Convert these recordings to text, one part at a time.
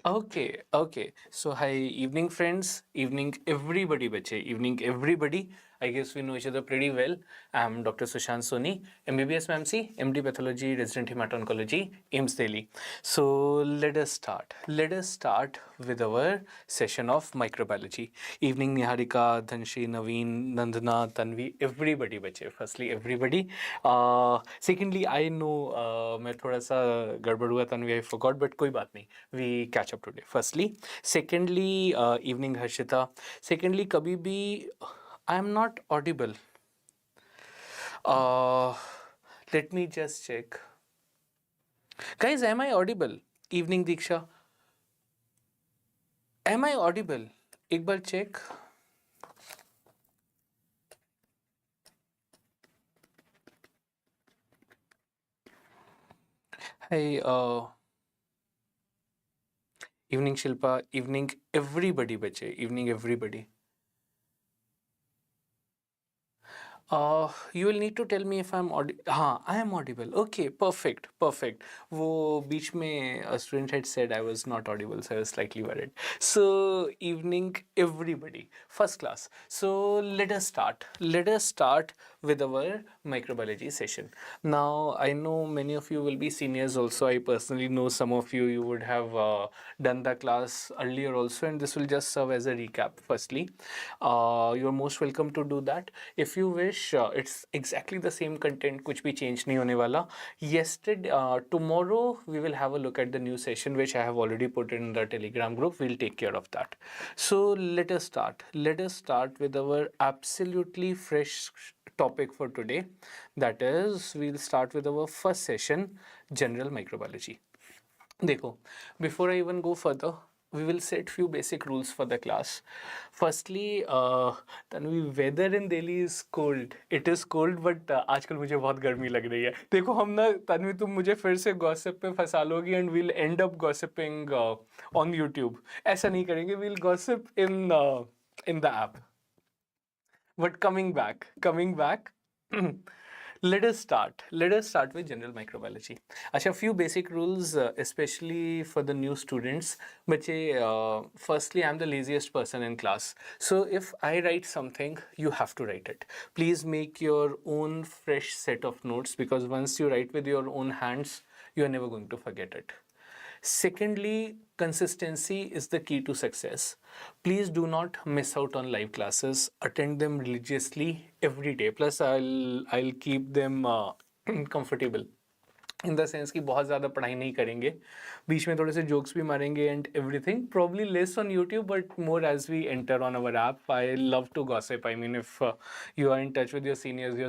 Okay. So, hi, evening, friends. Evening, everybody, bache. Evening, everybody. I guess we know each other pretty well. I'm Dr. Sushant Soni, MBBS MMC, MD Pathology, Resident Hemato-Oncology, AIMS Delhi. So, let us start. Let us start with our session of microbiology. Evening, Niharika, Dhanshi, Naveen, Nandana, Tanvi, everybody, bache. Firstly, everybody. Secondly, I know मैं थोड़ा सा गड़बड़ हुआ तन्वी आई forgot but कोई बात नहीं we catch up today firstly secondly evening Harshita secondly कभी भी I am not audible uh, let me just check guys am I audible evening Diksha am I audible एक बार check hey evening Shilpa evening everybody बच्चे evening everybody you will need to tell me if I'm audible. हाँ, I am audible. Okay, perfect, perfect. वो बीच में a student had said I was not audible, so I was slightly worried. So evening, everybody, first class. So let us start. Let us start with our microbiology session. Now I know many of you will be seniors also. I personally know some of you. You would have done the class earlier also, and this will just serve as a recap. Firstly, you're most welcome to do that. If you wish, it's exactly the same content, कुछ भी change नहीं होने वाला. Yesterday, tomorrow we will have a look at the new session which I have already put in the Telegram group. We'll take care of that. So let us start. Let us start with our absolutely fresh topic for today. That is, we'll start with our first session, general microbiology. देखो, before I even go further, we will set few basic rules for the class. Firstly, Tanvi, weather in Delhi is cold. It is cold, but आजकल मुझे बहुत गर्मी लग रही है. देखो हम ना तन्वी तुम मुझे फिर से gossip पे फंसा लोगी and we'll end up gossiping on YouTube. ऐसा नहीं करेंगे. We'll gossip in the app. But coming back. Let us start. Let us start with general microbiology. Acha, few basic rules, especially for the new students. Bache, firstly, I'm the laziest person in class. So if I write something, you have to write it. Please make your own fresh set of notes because once you write with your own hands, you are never going to forget it. Secondly, consistency is the key to success. Please do not miss out on live classes. Attend them religiously every day. Plus, I'll keep them comfortable. In the sense कि बहुत ज़्यादा पढ़ाई नहीं करेंगे बीच में थोड़े से jokes भी मारेंगे and everything probably less on YouTube but more as we enter on our app I love to gossip I mean if you are in touch with your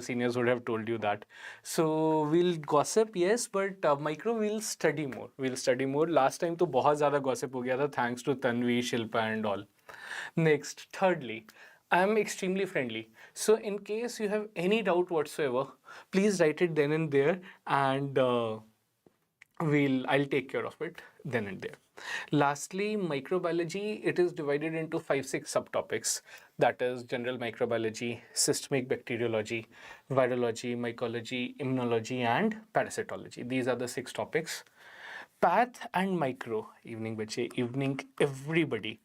seniors would have told you that so we'll gossip yes but micro we'll study more last time तो बहुत ज़्यादा gossip हो गया था thanks to Tanvi Shilpa and all next thirdly I am extremely friendly. So, in case you have any doubt whatsoever, please write it then and there, and I'll take care of it then and there. Lastly, microbiology, it is divided into 5-6 subtopics. That is general microbiology, systemic bacteriology, virology, mycology, immunology, and parasitology. These are the 6 topics. Path and micro, evening bache, evening everybody.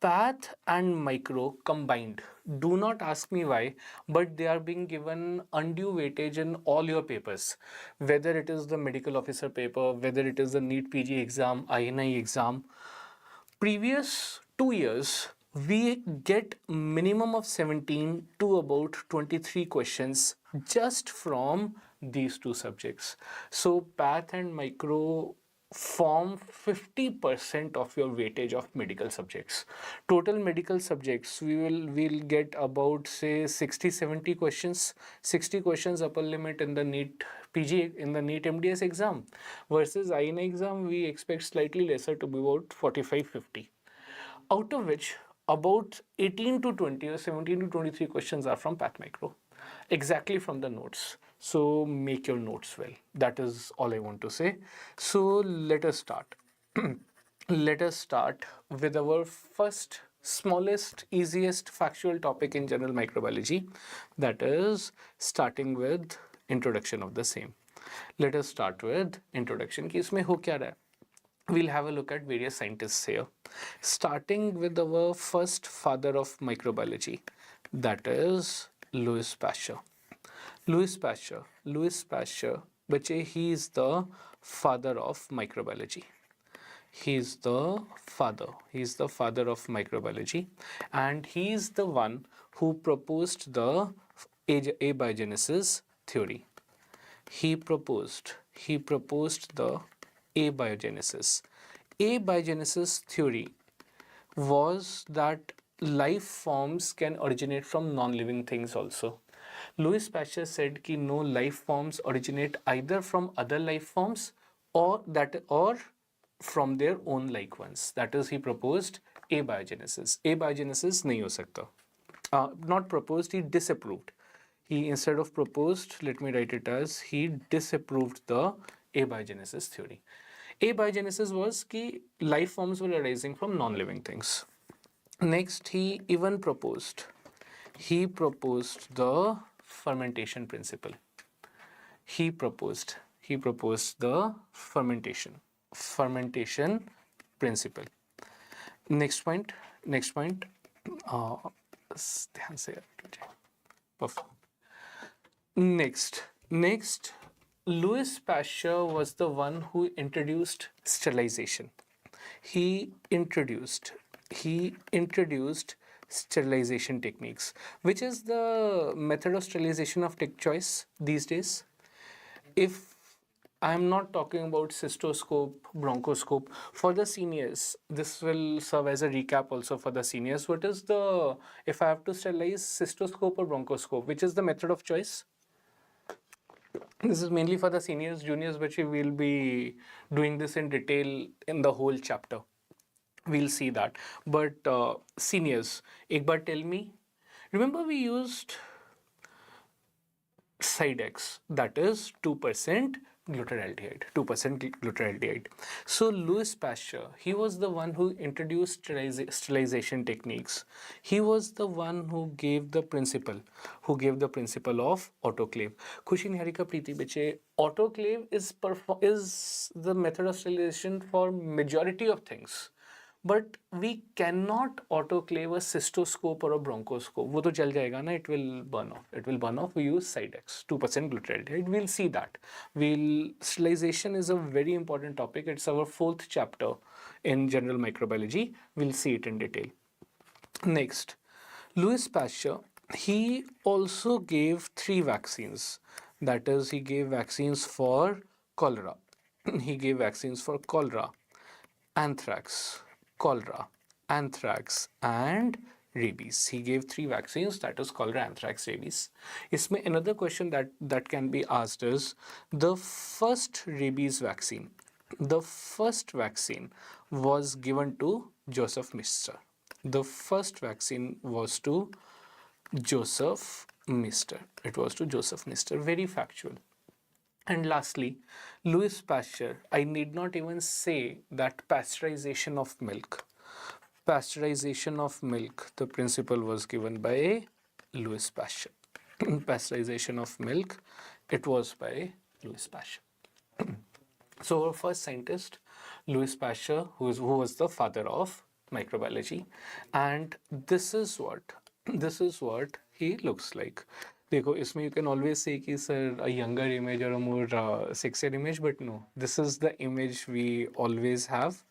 Path and micro combined. Do not ask me why, but they are being given undue weightage in all your papers. Whether it is the medical officer paper, whether it is the NEET PG exam, INI exam. Previous 2 years, we get minimum of 17 to about 23 questions just from these two subjects. So path and micro form 50% of your weightage of medical subjects. Total medical subjects, we'll get about say 60-70 questions, 60 questions upper limit in the NEET PG, in the NEET MDS exam, versus INA exam we expect slightly lesser to be about 45-50, out of which about 18 to 20 or 17 to 23 questions are from path micro, exactly from the notes. So make your notes well. That is all I want to say. So let us start. Let us start with our first, smallest, easiest factual topic in general microbiology. That is starting with introduction of the same. Let us start with introduction. कि इसमें हो क्या रहा है? We'll have a look at various scientists here, starting with our first father of microbiology, that is Louis Pasteur. Louis Pasteur, बच्चे, he is the father of microbiology. He is the father of microbiology, and he is the one who proposed the abiogenesis theory. He proposed the abiogenesis. Abiogenesis theory was that life forms can originate from non-living things also. Louis Pasteur said कि no life forms originate either from other life forms or from their own like ones. That is, he proposed abiogenesis. Abiogenesis नहीं हो सकता. Not proposed, he disapproved. He, instead of proposed, let me write it as, he disapproved the abiogenesis theory. Abiogenesis was कि life forms were arising from non-living things. Next, he even proposed the fermentation principle. He proposed the fermentation principle. Next point. ध्यान से perfect. Next, Louis Pasteur was the one who introduced sterilization. He introduced sterilization techniques, which is the method of sterilization of tech choice these days. If I am not talking about cystoscope, bronchoscope, for the seniors, this will serve as a recap also for the seniors. What is the, if I have to sterilize cystoscope or bronchoscope, which is the method of choice? This is mainly for the seniors, juniors, but we will be doing this in detail in the whole chapter. We'll see that. But seniors, एक बार tell me, remember we used Sidex, that is 2% glutaraldehyde. So Louis Pasteur, he was the one who introduced sterilization techniques. He was the one who gave the principle of autoclave. Khushi Niharika Preeti Beche, autoclave is the method of sterilization for majority of things. But we cannot autoclave a cystoscope or a bronchoscope. वो तो जल जाएगा ना, it will burn off. We use Sidex, 2% glutaraldehyde. We'll see that. Sterilization is a very important topic. It's our 4th chapter in general microbiology. We'll see it in detail. Next, Louis Pasteur, he also gave 3 vaccines. That is, he gave vaccines for cholera. Anthrax, and rabies. He gave 3 vaccines, that is cholera, anthrax, rabies. इसमें another question that can be asked is, the first rabies vaccine was given to Joseph Mister. The first vaccine was to Joseph Mister. It was to Joseph Mister. Very factual. And lastly, Louis Pasteur, I need not even say that pasteurization of milk, the principle was given by Louis Pasteur. Pasteurization of milk, it was by Louis Pasteur. So our first scientist, Louis Pasteur, who was the father of microbiology, and this is what he looks like. देखो, इसमें you can always say कि sir, a younger image or a more sexier image, but no, this is the image we always have.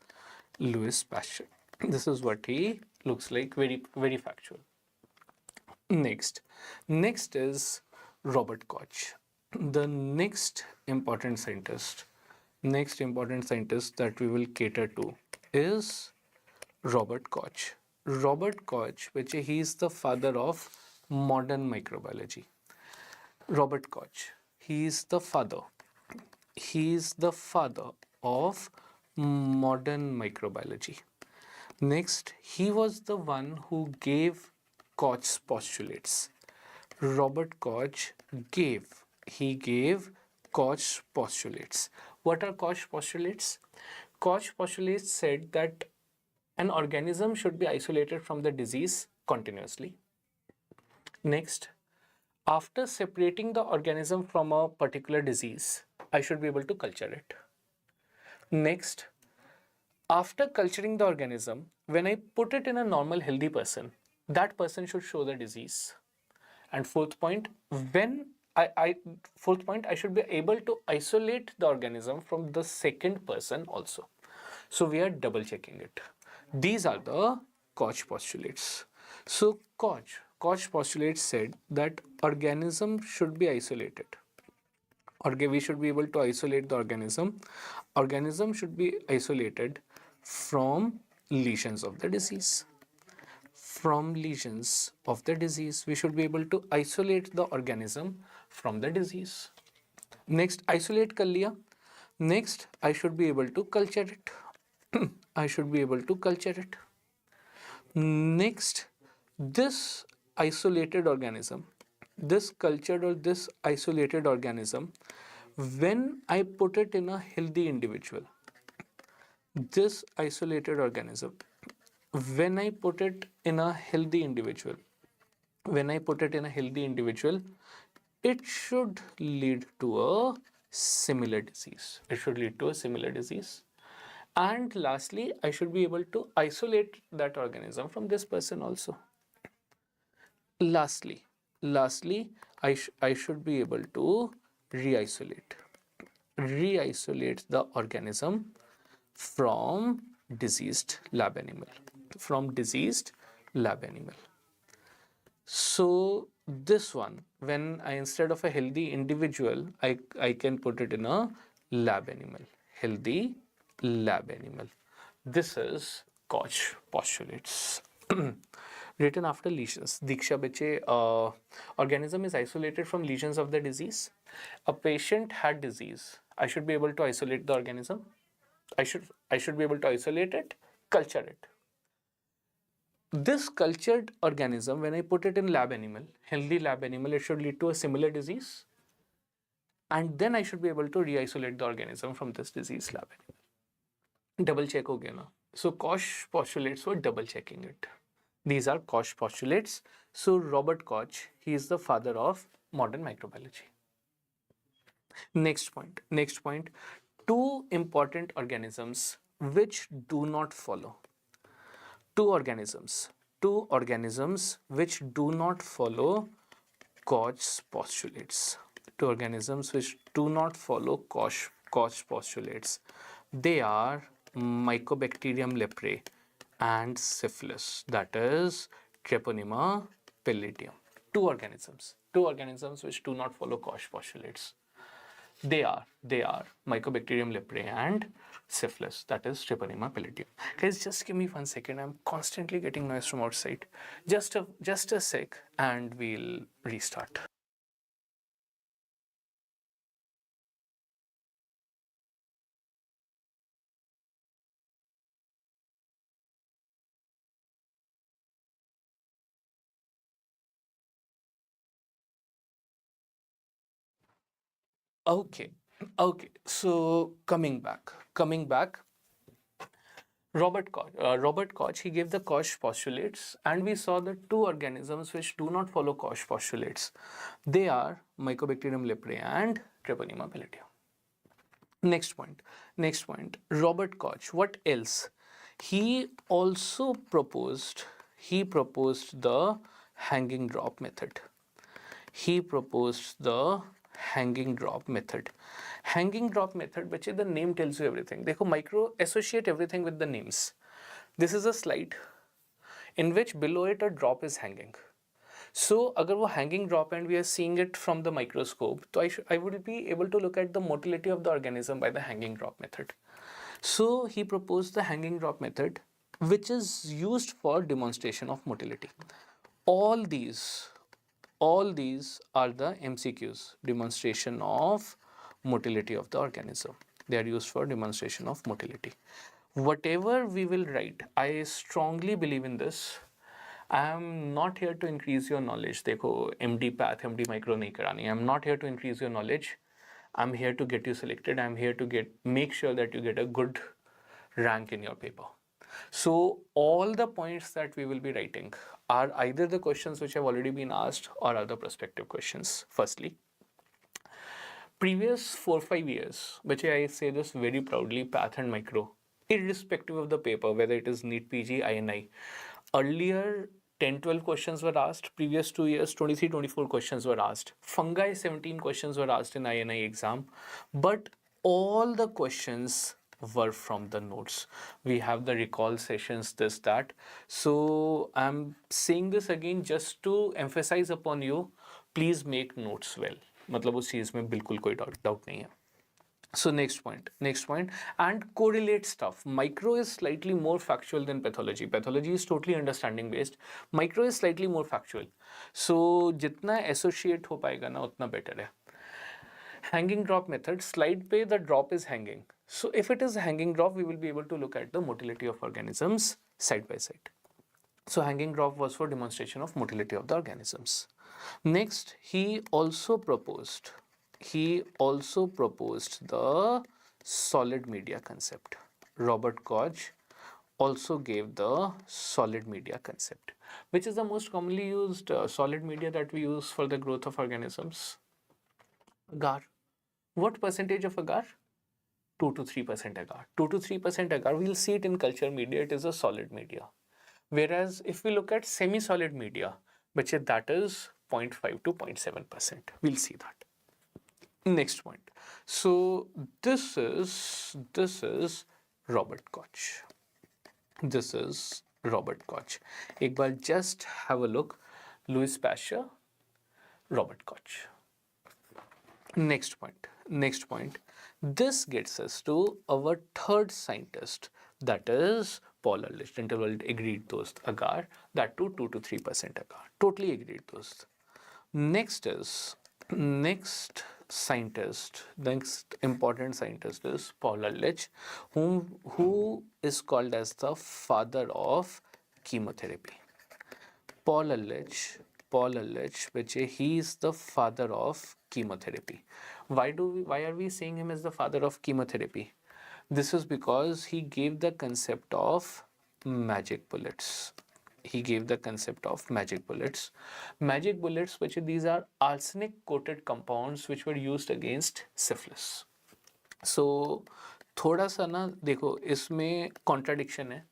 Louis Pasteur. This is what he looks like. Very, very factual. Next is Robert Koch. The next important scientist that we will cater to is Robert Koch. Which he is the father of modern microbiology. Robert Koch, he is the father of modern microbiology. Next, he was the one who gave Koch's postulates. Robert Koch gave Koch's postulates. What are Koch postulates? Koch postulates said that an organism should be isolated from the disease continuously. Next, after separating the organism from a particular disease, I should be able to culture it. Next, after culturing the organism, when I put it in a normal healthy person, that person should show the disease. And fourth point, when fourth point, I should be able to isolate the organism from the second person also. So we are double checking it. These are the Koch postulates. So Koch postulates said that organism should be isolated. We should be able to isolate the organism. Organism should be isolated from lesions of the disease. From lesions of the disease, we should be able to isolate the organism from the disease. Next, isolate कर लिया. Next, I should be able to culture it. I should be able to culture it. Next, this isolated organism, this cultured or this isolated organism, when I put it in a healthy individual, this isolated organism, when I put it in a healthy individual, it should lead to a similar disease. And lastly, I should be able to isolate that organism from this person also. Lastly, I should be able to re-isolate the organism from diseased lab animal. So this one, when I, instead of a healthy individual, I can put it in a lab animal, healthy lab animal. This is Koch postulates. Written after lesions. Diksha Beche, organism is isolated from lesions of the disease. A patient had disease. I should be able to isolate the organism. I should be able to isolate it, culture it. This cultured organism, when I put it in lab animal, healthy lab animal, it should lead to a similar disease. And then I should be able to re-isolate the organism from this disease lab animal. Double check ho gaya na. So Koch postulates were double checking it. These are Koch postulates. So Robert Koch, he is the father of modern microbiology. Next point. Two important organisms which do not follow. Two organisms which do not follow Koch's postulates. Two organisms which do not follow Koch postulates. They are Mycobacterium leprae and syphilis, that is Treponema pallidum. Two organisms which do not follow Koch postulates. They are Mycobacterium leprae and syphilis, that is Treponema pallidum. Guys, just give me 1 second. I'm constantly getting noise from outside. Just a sec, and we'll restart. Okay. So coming back. Robert Koch, he gave the Koch postulates, and we saw the two organisms which do not follow Koch postulates. They are Mycobacterium leprae and Treponema pallidum. Next point. Robert Koch, what else? He also proposed the hanging drop method. Hanging drop method, which the name tells you everything. देखो, micro associate everything with the names. This is a slide in which below it a drop is hanging. So अगर वो hanging drop and we are seeing it from the microscope, तो I would be able to look at the motility of the organism by the hanging drop method. So he proposed the hanging drop method, which is used for demonstration of motility. All these are the MCQs, demonstration of motility of the organism. They are used for demonstration of motility. Whatever we will write, I strongly believe in this. I am not here to increase your knowledge. देखो, MD path, MD micro नहीं करानी. I am not here to increase your knowledge. I am here to get you selected. I am here to make sure that you get a good rank in your paper. So all the points that we will be writing are either the questions which have already been asked or are the prospective questions, firstly. Previous 4-5 years, which I say this very proudly, Path and Micro, irrespective of the paper, whether it is NEET PG, INI, earlier 10-12 questions were asked. Previous 2 years, 23-24 questions were asked. Fungi, 17 questions were asked in INI exam. But all the questions were from the notes. We have the recall sessions, this, that. So I'm saying this again just to emphasize upon you, please make notes well. मतलब उस चीज़ में बिल्कुल कोई doubt नहीं है. So next point, and correlate stuff. Micro is slightly more factual than pathology. Pathology is totally understanding based. Micro is slightly more factual. So जितना associate हो पाएगा ना उतना better है. Hanging drop method. Slide पे the drop is hanging. So if it is hanging drop, we will be able to look at the motility of organisms side by side. So hanging drop was for demonstration of motility of the organisms. Next, he also proposed the solid media concept. Robert Koch also gave the solid media concept. Which is the most commonly used solid media that we use for the growth of organisms? Agar. What percentage of agar? 2 to 3% agar. 2 to 3% agar, we'll see it in culture media, it is a solid media. Whereas if we look at semi-solid media, which is that is 0.5 to 0.7%. We'll see that. Next point. So this is Robert Koch. This is Robert Koch. एक बार just have a look. Louis Pasteur, Robert Koch. Next point. This gets us to our third scientist, that is Paul Ehrlich. Interval agreed दोस्त agar, that too 2 to 3% agar. Totally agreed दोस्त. Next important scientist is Paul Ehrlich, who is called as the father of chemotherapy. Paul Ehrlich, which he is the father of chemotherapy. Why are we saying him as the father of chemotherapy? This is because he gave the concept of magic bullets. Magic bullets, which these are arsenic coated compounds which were used against syphilis. So थोड़ा सा ना देखो इसमें contradiction है.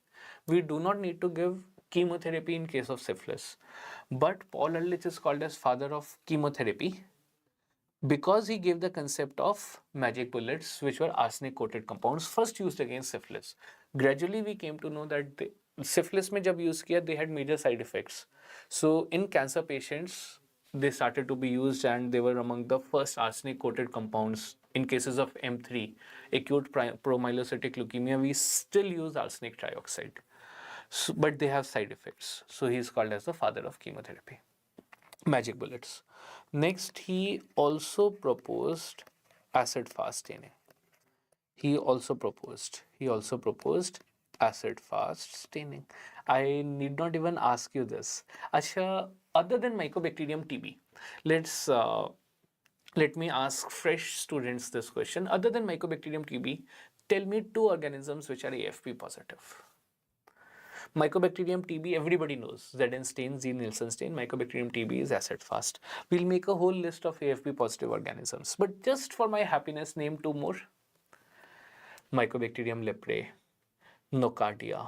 We do not need to give chemotherapy in case of syphilis, but Paul Ehrlich is called as father of chemotherapy because he gave the concept of magic bullets, which were arsenic coated compounds first used against syphilis. Gradually we came to know that syphilis में जब use किया, they had major side effects. So in cancer patients, they started to be used and they were among the first arsenic coated compounds. In cases of M3, acute promyelocytic leukemia, we still use arsenic trioxide. So, but they have side effects. So he is called as the father of chemotherapy. Magic bullets. Next, he also proposed acid fast staining. He also proposed acid fast staining. I need not even ask you this. Asha, other than Mycobacterium TB, let me ask fresh students this question. Other than Mycobacterium TB, tell me 2 organisms which are AFP positive. Mycobacterium TB, everybody knows. ZN stain, Z. Nielsen stain. Mycobacterium TB is acid fast. We'll make a whole list of AFP positive organisms. But just for my happiness, name 2 more. Mycobacterium leprae, Nocardia,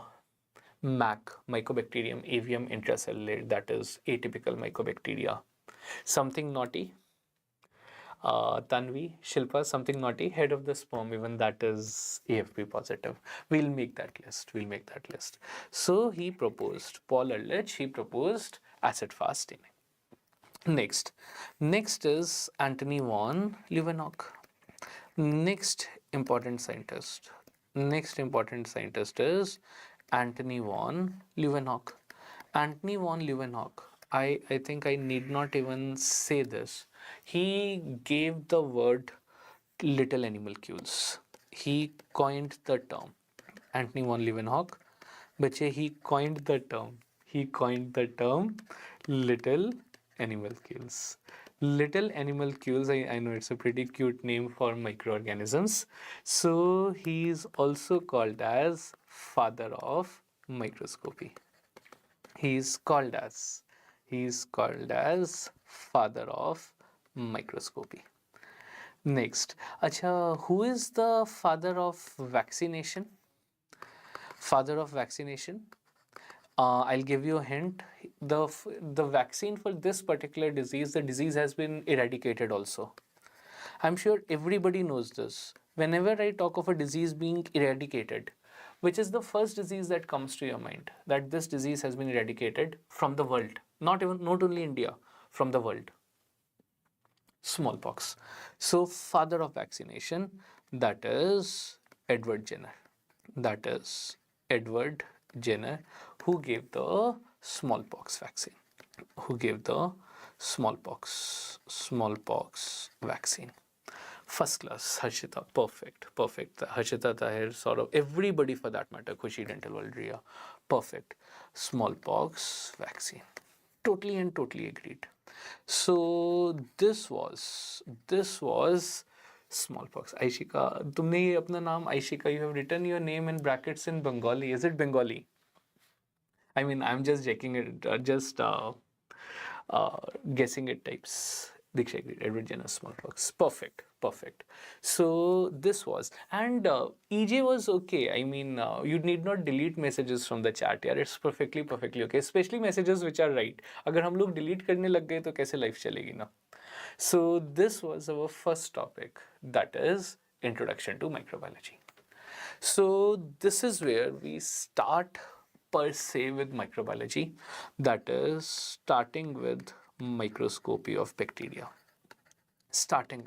MAC, Mycobacterium avium intracellulare, that is atypical mycobacteria. Something naughty. Tanvi, Shilpa, something naughty, head of the sperm, even that is AFP positive. We'll make that list. So he proposed, Paul Ehrlich, he proposed acid fast staining. Next is Antony von Leeuwenhoek. Next important scientist is Antony von Leeuwenhoek. Antony von Leeuwenhoek, I think I need not even say this. He gave the word little animalcules. He coined the term. Antony von Leeuwenhoek, but he coined the term. Little animalcules. Little animalcules, I know it's a pretty cute name for microorganisms. So he is also called as father of microscopy. He is called as father of microscopy. Next, acha, who is the father of vaccination? Father of vaccination. I'll give you a hint. The vaccine for this particular disease, the disease has been eradicated also. I'm sure everybody knows this. Whenever I talk of a disease being eradicated, which is the first disease that comes to your mind, that this disease has been eradicated from the world, not only India, from the world. Smallpox. So father of vaccination, that is Edward Jenner. That is Edward Jenner, who gave the smallpox vaccine. Who gave the smallpox vaccine. First class, Harshita, perfect. Harshita Tahir, sort of everybody for that matter, Khushi Dental World Ria, perfect. Smallpox vaccine. Totally and totally agreed. So this was smallpox. Aishika, तुमने ये अपना नाम Aishika, you have written your name in brackets in Bengali. Is it Bengali? I mean, I'm just checking it, uh, guessing it types. Diksha agreed. Edward Jenner smallpox. Perfect. So this was, and EJ was okay. I mean, you need not delete messages from the chat. Yeah, it's perfectly okay. Especially messages which are right. अगर हम लोग delete करने लग गए तो कैसे life चलेगी ना? So this was our first topic. That is introduction to microbiology. So this is where we start per se with microbiology, that is starting with microscopy of bacteria. Starting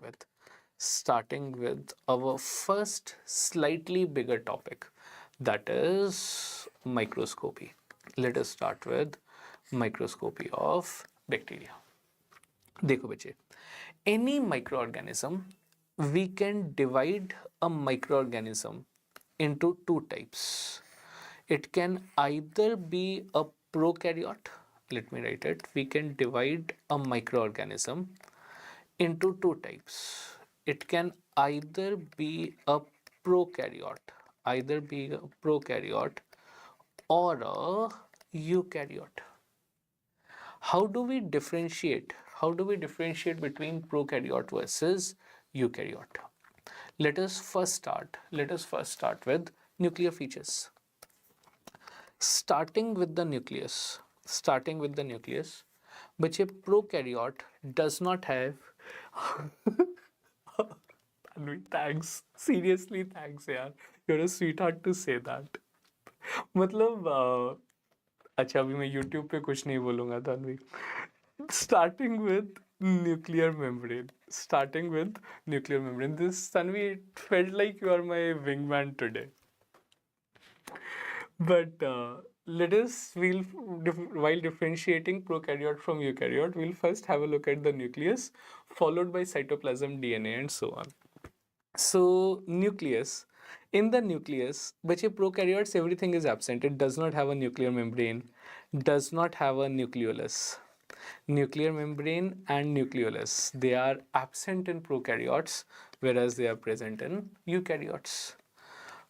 with our first slightly bigger topic, that is microscopy. Let us start with microscopy of bacteria. देखो बच्चे, any microorganism, we can divide a microorganism into two types. It can either be a prokaryote. Let me write it. We can divide a microorganism into two types. It can either be a prokaryote, or a eukaryote. How do we differentiate? How do we differentiate between prokaryote versus eukaryote? Let us first start with nuclear features. Starting with the nucleus, but a prokaryote does not have. Tanvi, thanks. Seriously, thanks, yaar. You're a sweetheart to say that. मतलब अच्छा अभी मैं YouTube पे कुछ नहीं बोलूँगा Tanvi. Starting with nuclear membrane. This, Tanvi, it felt like you are my wingman today. But while differentiating prokaryote from eukaryote, we'll first have a look at the nucleus, followed by cytoplasm, DNA, and so on. So, nucleus. In the nucleus, but in prokaryotes, everything is absent. It does not have a nuclear membrane, does not have a nucleolus. Nuclear membrane and nucleolus, they are absent in prokaryotes, whereas they are present in eukaryotes.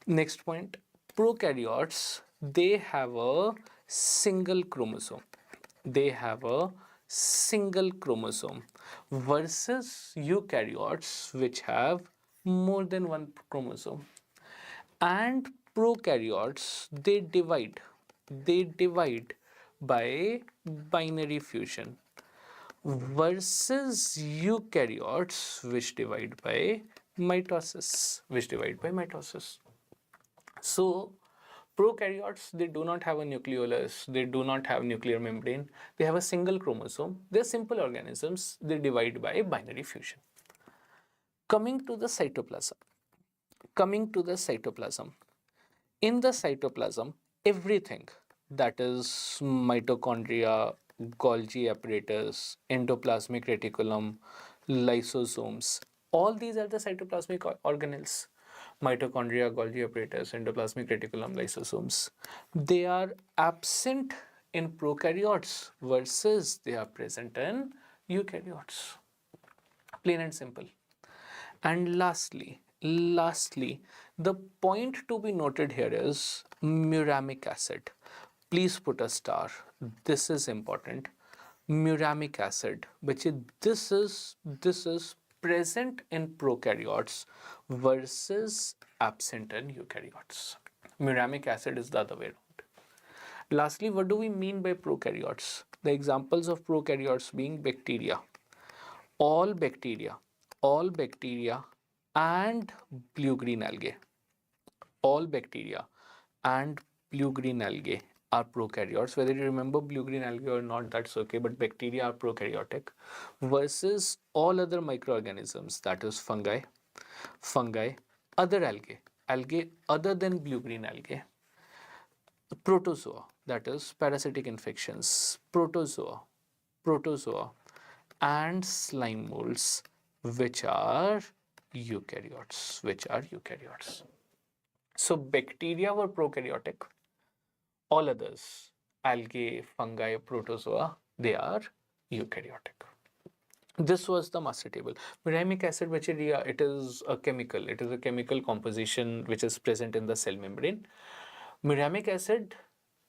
Next point, prokaryotes, they have a single chromosome. Versus eukaryotes, which have more than one chromosome. And prokaryotes, they divide by binary fusion, versus eukaryotes, which divide by mitosis. So prokaryotes, they do not have a nucleolus, they do not have nuclear membrane, they have a single chromosome. They're simple organisms, they divide by binary fusion. Coming to the cytoplasm. In the cytoplasm, everything, that is mitochondria, Golgi apparatus, endoplasmic reticulum, lysosomes, all these are the cytoplasmic organelles. Mitochondria, Golgi apparatus, endoplasmic reticulum, lysosomes. They are absent in prokaryotes versus they are present in eukaryotes. Plain and simple. And lastly, the point to be noted here is muramic acid. Please put a star. This is important. Muramic acid, which this is present in prokaryotes versus absent in eukaryotes. Muramic acid is the other way around. Lastly, what do we mean by prokaryotes? The examples of prokaryotes being bacteria, all bacteria, all bacteria and blue-green algae. All bacteria and blue-green algae are prokaryotes. Whether you remember blue-green algae or not, that's okay, but bacteria are prokaryotic versus all other microorganisms, that is fungi, other algae other than blue-green algae, protozoa, that is parasitic infections, protozoa, and slime molds, which are eukaryotes. So bacteria were prokaryotic. All others, algae, fungi, protozoa, they are eukaryotic. This was the master table. Muramic acid, bacteria, it is a chemical. It is a chemical composition which is present in the cell membrane. Muramic acid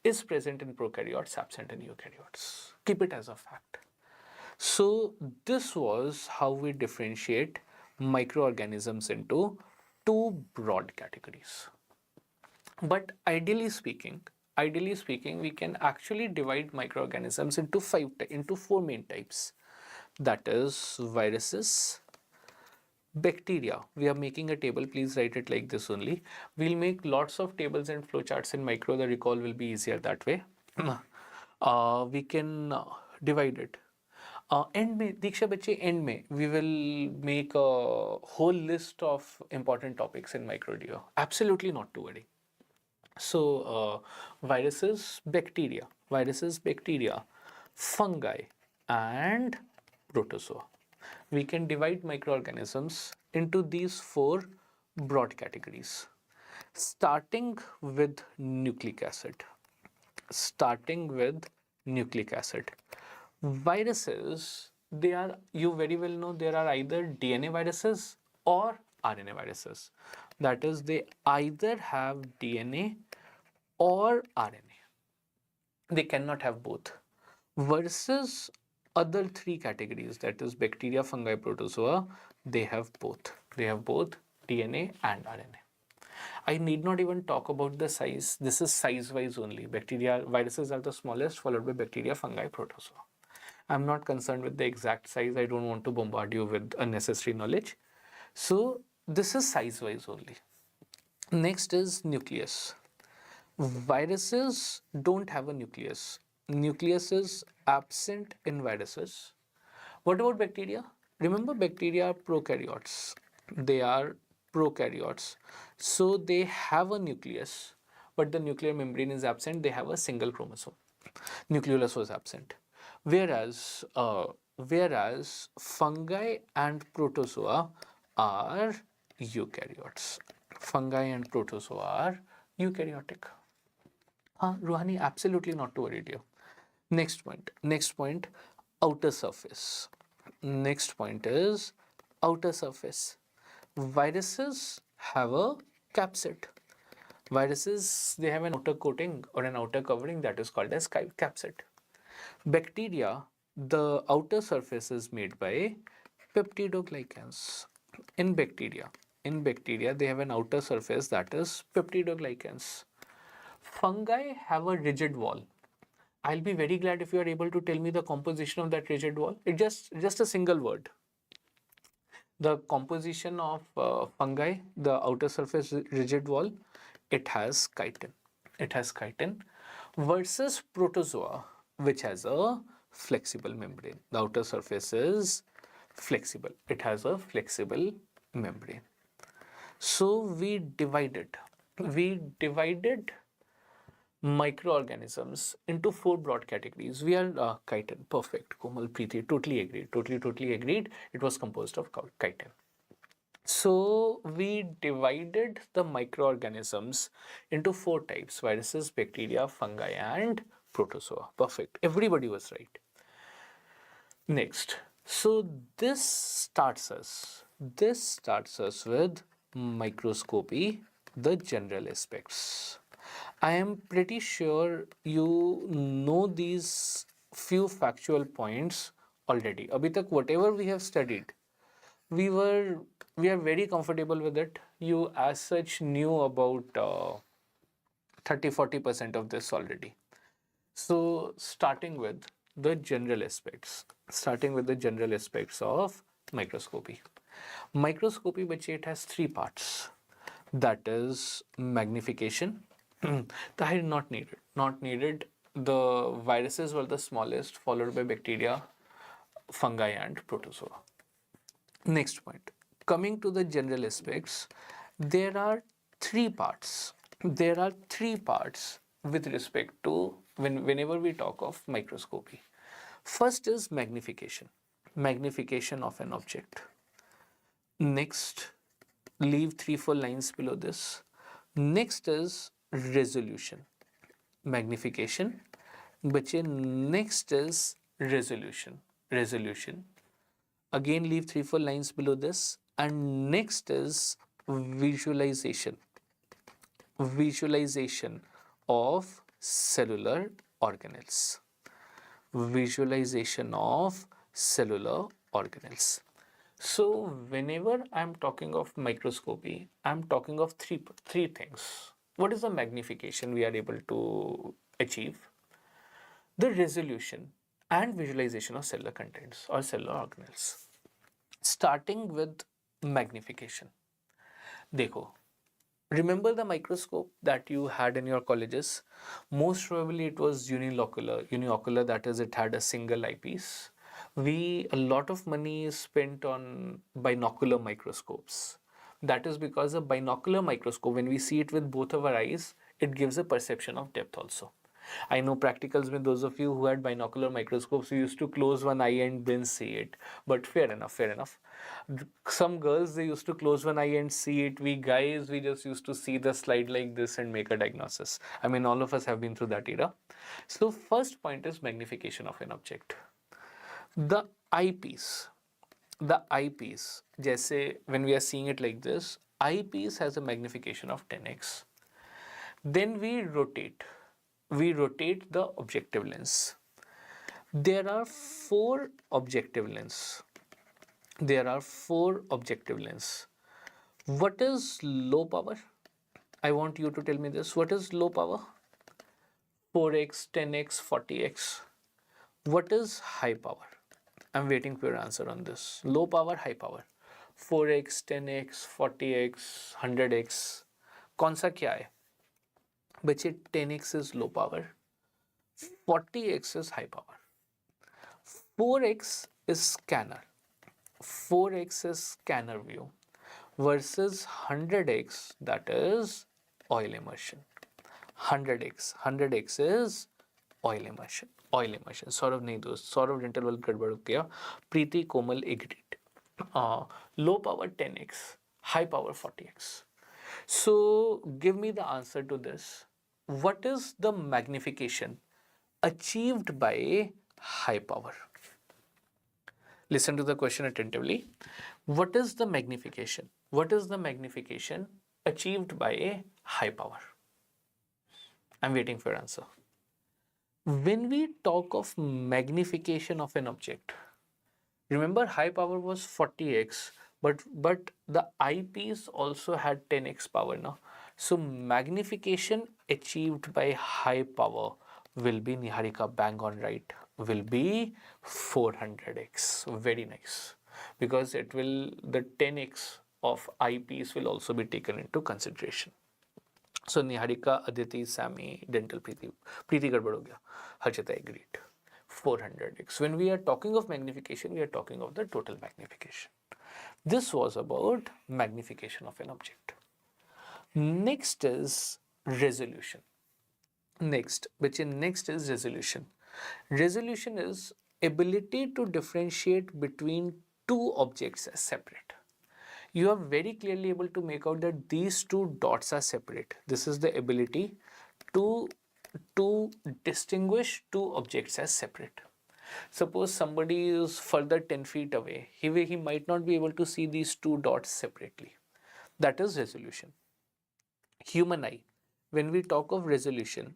is present in prokaryotes, absent in eukaryotes. Keep it as a fact. So this was how we differentiate microorganisms into two broad categories. But ideally speaking, we can actually divide microorganisms into four main types. That is viruses, bacteria. We are making a table. Please write it like this only. We'll make lots of tables and flowcharts in micro. The recall will be easier that way. We can divide it. End में दीक्षा बच्चे end में we will make a whole list of important topics in microdio. Absolutely not to worry. So viruses, bacteria, fungi, and protozoa. We can divide microorganisms into these four broad categories. Starting with nucleic acid. Viruses, they are, you very well know, there are either DNA viruses or RNA viruses. That is, they either have DNA or RNA. They cannot have both. Versus other three categories, that is bacteria, fungi, protozoa, they have both. They have both DNA and RNA. I need not even talk about the size. This is size-wise only. Bacteria, viruses are the smallest, followed by bacteria, fungi, protozoa. I'm not concerned with the exact size. I don't want to bombard you with unnecessary knowledge. So this is size-wise only. Next is nucleus. Viruses don't have a nucleus. Nucleus is absent in viruses. What about bacteria? Remember, bacteria are prokaryotes. They are prokaryotes. So they have a nucleus, but the nuclear membrane is absent. They have a single chromosome. Nucleolus was absent. Whereas fungi and protozoa are eukaryotes. Fungi and protozoa are eukaryotic. Ruhani, absolutely not to worry, dear. Next point, outer surface. Next point is outer surface. Viruses have a capsid. Viruses, they have an outer coating or an outer covering that is called as capsid. Bacteria, the outer surface is made by peptidoglycans. In bacteria, they have an outer surface that is peptidoglycans. Fungi have a rigid wall. I'll be very glad if you are able to tell me the composition of that rigid wall. It's just a single word. The composition of fungi, the outer surface rigid wall, it has chitin. Versus protozoa, which has a flexible membrane. The outer surface is flexible. It has a flexible membrane. So we divided microorganisms into four broad categories. We are chitin. Perfect. Komal, Preeti, totally agreed. It was composed of chitin. So we divided the microorganisms into four types: viruses, bacteria, fungi, and protozoa. Perfect. Everybody was right. Next. So this starts us with microscopy, the general aspects. I am pretty sure you know these few factual points already. Abhi tak whatever we have studied, we are very comfortable with it. You as such knew about 30-40% of this already. So starting with the general aspects of microscopy. Microscopy, which it has three parts. That is magnification. The height not needed. The viruses were the smallest, followed by bacteria, fungi, and protozoa. Next point. Coming to the general aspects, there are three parts. There are three parts with respect to whenever we talk of microscopy. First is magnification. Magnification of an object. Next, leave 3-4 lines below this. Next is resolution. Magnification. बचे next is resolution. Again leave 3-4 lines below this, and next is visualization of cellular organelles. So whenever I'm talking of microscopy, I'm talking of three things. What is the magnification we are able to achieve? The resolution and visualization of cellular contents or cellular organelles. Starting with magnification. देखो, remember the microscope that you had in your colleges? Most probably it was uniocular, that is, it had a single eyepiece. A lot of money is spent on binocular microscopes. That is because a binocular microscope, when we see it with both of our eyes, it gives a perception of depth also. I know practicals with those of you who had binocular microscopes, you used to close one eye and then see it. But fair enough. Some girls, they used to close one eye and see it. We guys, we just used to see the slide like this and make a diagnosis. I mean, all of us have been through that era. So first point is magnification of an object. The eyepiece, जैसे when we are seeing it like this, eyepiece has a magnification of 10x. Then we rotate the objective lens. There are four objective lens. What is low power? I want you to tell me this. What is low power? 4x, 10x, 40x. What is high power? I'm waiting for your answer on this. Low power, high power. 4x, 10x, 40x, 100x. कौन सा क्या है? बच्चे 10x is low power. 40x is high power. 4x is scanner. 4x is scanner view versus 100x, that is oil immersion. 100x is oil immersion. Saurabh नहीं दोस्त, Saurabh dental वाल गड़बड़ हो गया. प्रीति कोमल agreed. Low power 10x, high power 40x. So give me the answer to this. What is the magnification achieved by high power? Listen to the question attentively. What is the magnification? Achieved by high power? I'm waiting for your answer. When we talk of magnification of an object, remember high power was 40x, but the eyepiece also had 10x power now. So magnification achieved by high power will be, Niharika, bang on right, will be 400x. Very nice. Because it will, the 10x of eyepiece will also be taken into consideration. So Niharika, Aditi, Sammy, Dental, Preeti gadbad ho gaya. Harshita agreed. 400x. When we are talking of magnification, we are talking of the total magnification. This was about magnification of an object. Next is resolution. Next is resolution. Resolution is ability to differentiate between two objects as separate. You are very clearly able to make out that these two dots are separate. This is the ability to distinguish two objects as separate. Suppose somebody is further 10 feet away. He might not be able to see these two dots separately. That is resolution. Human eye. When we talk of resolution,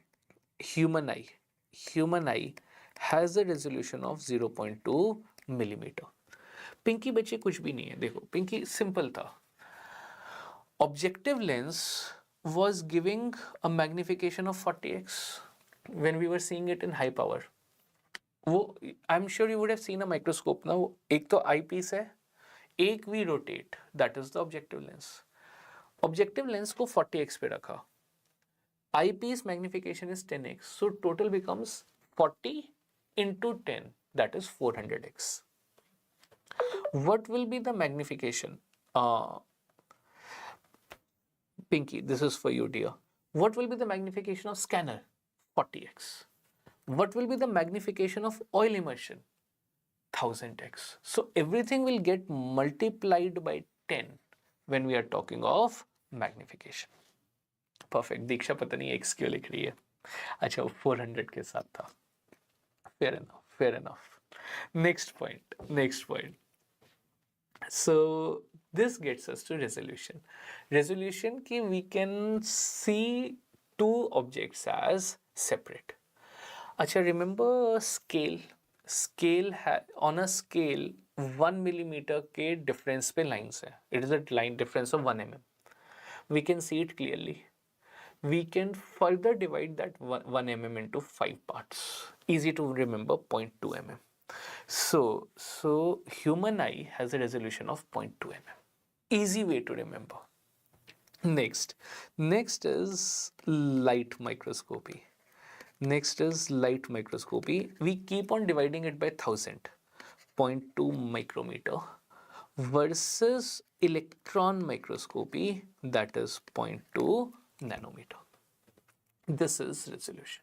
human eye has a resolution of 0.2 millimeter. Pinky बच्चे कुछ भी नहीं है, देखो Pinky simple था. Objective lens was giving a magnification of 40x when we were seeing it in high power. वो I am sure you would have seen a microscope ना, वो एक तो आई पीस है, एक we rotate, that is the objective lens. Objective lens को 40x पे रखा, eyepiece magnification is 10x, so total becomes 40 into 10, that is 400x. What will be the magnification? Pinky, this is for you, dear. What will be the magnification of scanner? 40x. What will be the magnification of oil immersion? 1000x. So everything will get multiplied by 10 when we are talking of magnification. Perfect. दीक्षा पता नहीं x क्यों लिख रही है. अच्छा वो 400 के साथ था. Fair enough. Fair enough. Next point. Next point. So this gets us to resolution. Resolution ki we can see two objects as separate. अच्छा remember scale. Scale on a scale 1 millimeter के difference पे lines है. It is a line difference of 1 mm. We can see it clearly. We can further divide that 1 mm into 5 parts. Easy to remember, 0.2 mm. So human eye has a resolution of 0.2 mm. Easy way to remember. Next is light microscopy. We keep on dividing it by 1000. 0.2 micrometer versus electron microscopy, that is 0.2 nanometer. This is resolution.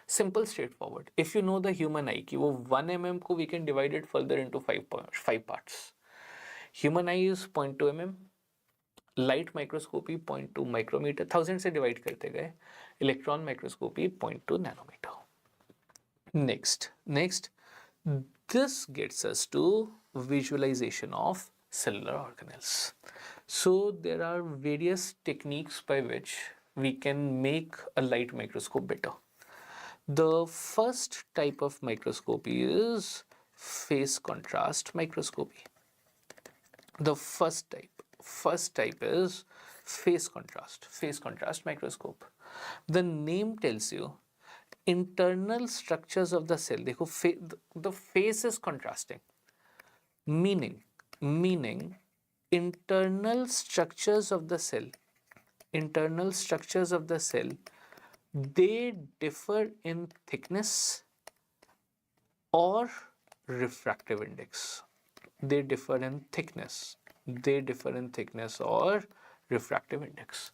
Simple, straightforward. If you know the human eye, ki wo 1 mm ko we can divide it further into 5 parts. Human eye is 0.2 mm. Light microscopy 0.2 micrometer. 1000 से divide करते गए. Electron microscopy 0.2 nanometer. Next, this gets us to visualization of cellular organelles. So there are various techniques by which we can make a light microscope better. The first type of microscopy is phase contrast microscopy. The first type is phase contrast microscope. The name tells you internal structures of the cell. देखो the face is contrasting, meaning internal structures of the cell, they differ in thickness or refractive index. They differ in thickness or refractive index.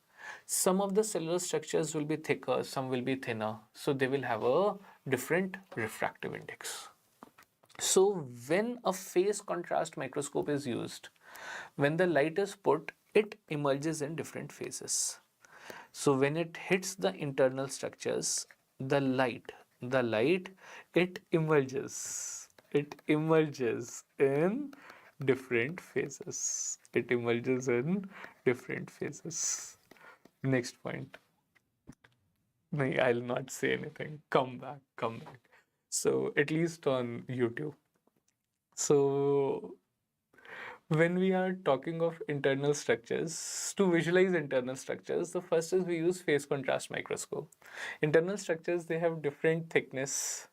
Some of the cellular structures will be thicker, some will be thinner, so they will have a different refractive index. So when a phase contrast microscope is used, when the light is put, it emerges in different phases. So when it hits the internal structures, the light, it emerges in different phases. Next point. No, I'll not say anything. Come back. So at least on YouTube. So when we are talking of internal structures, to visualize internal structures, the first is we use phase contrast microscope. Internal structures, they have different thickness.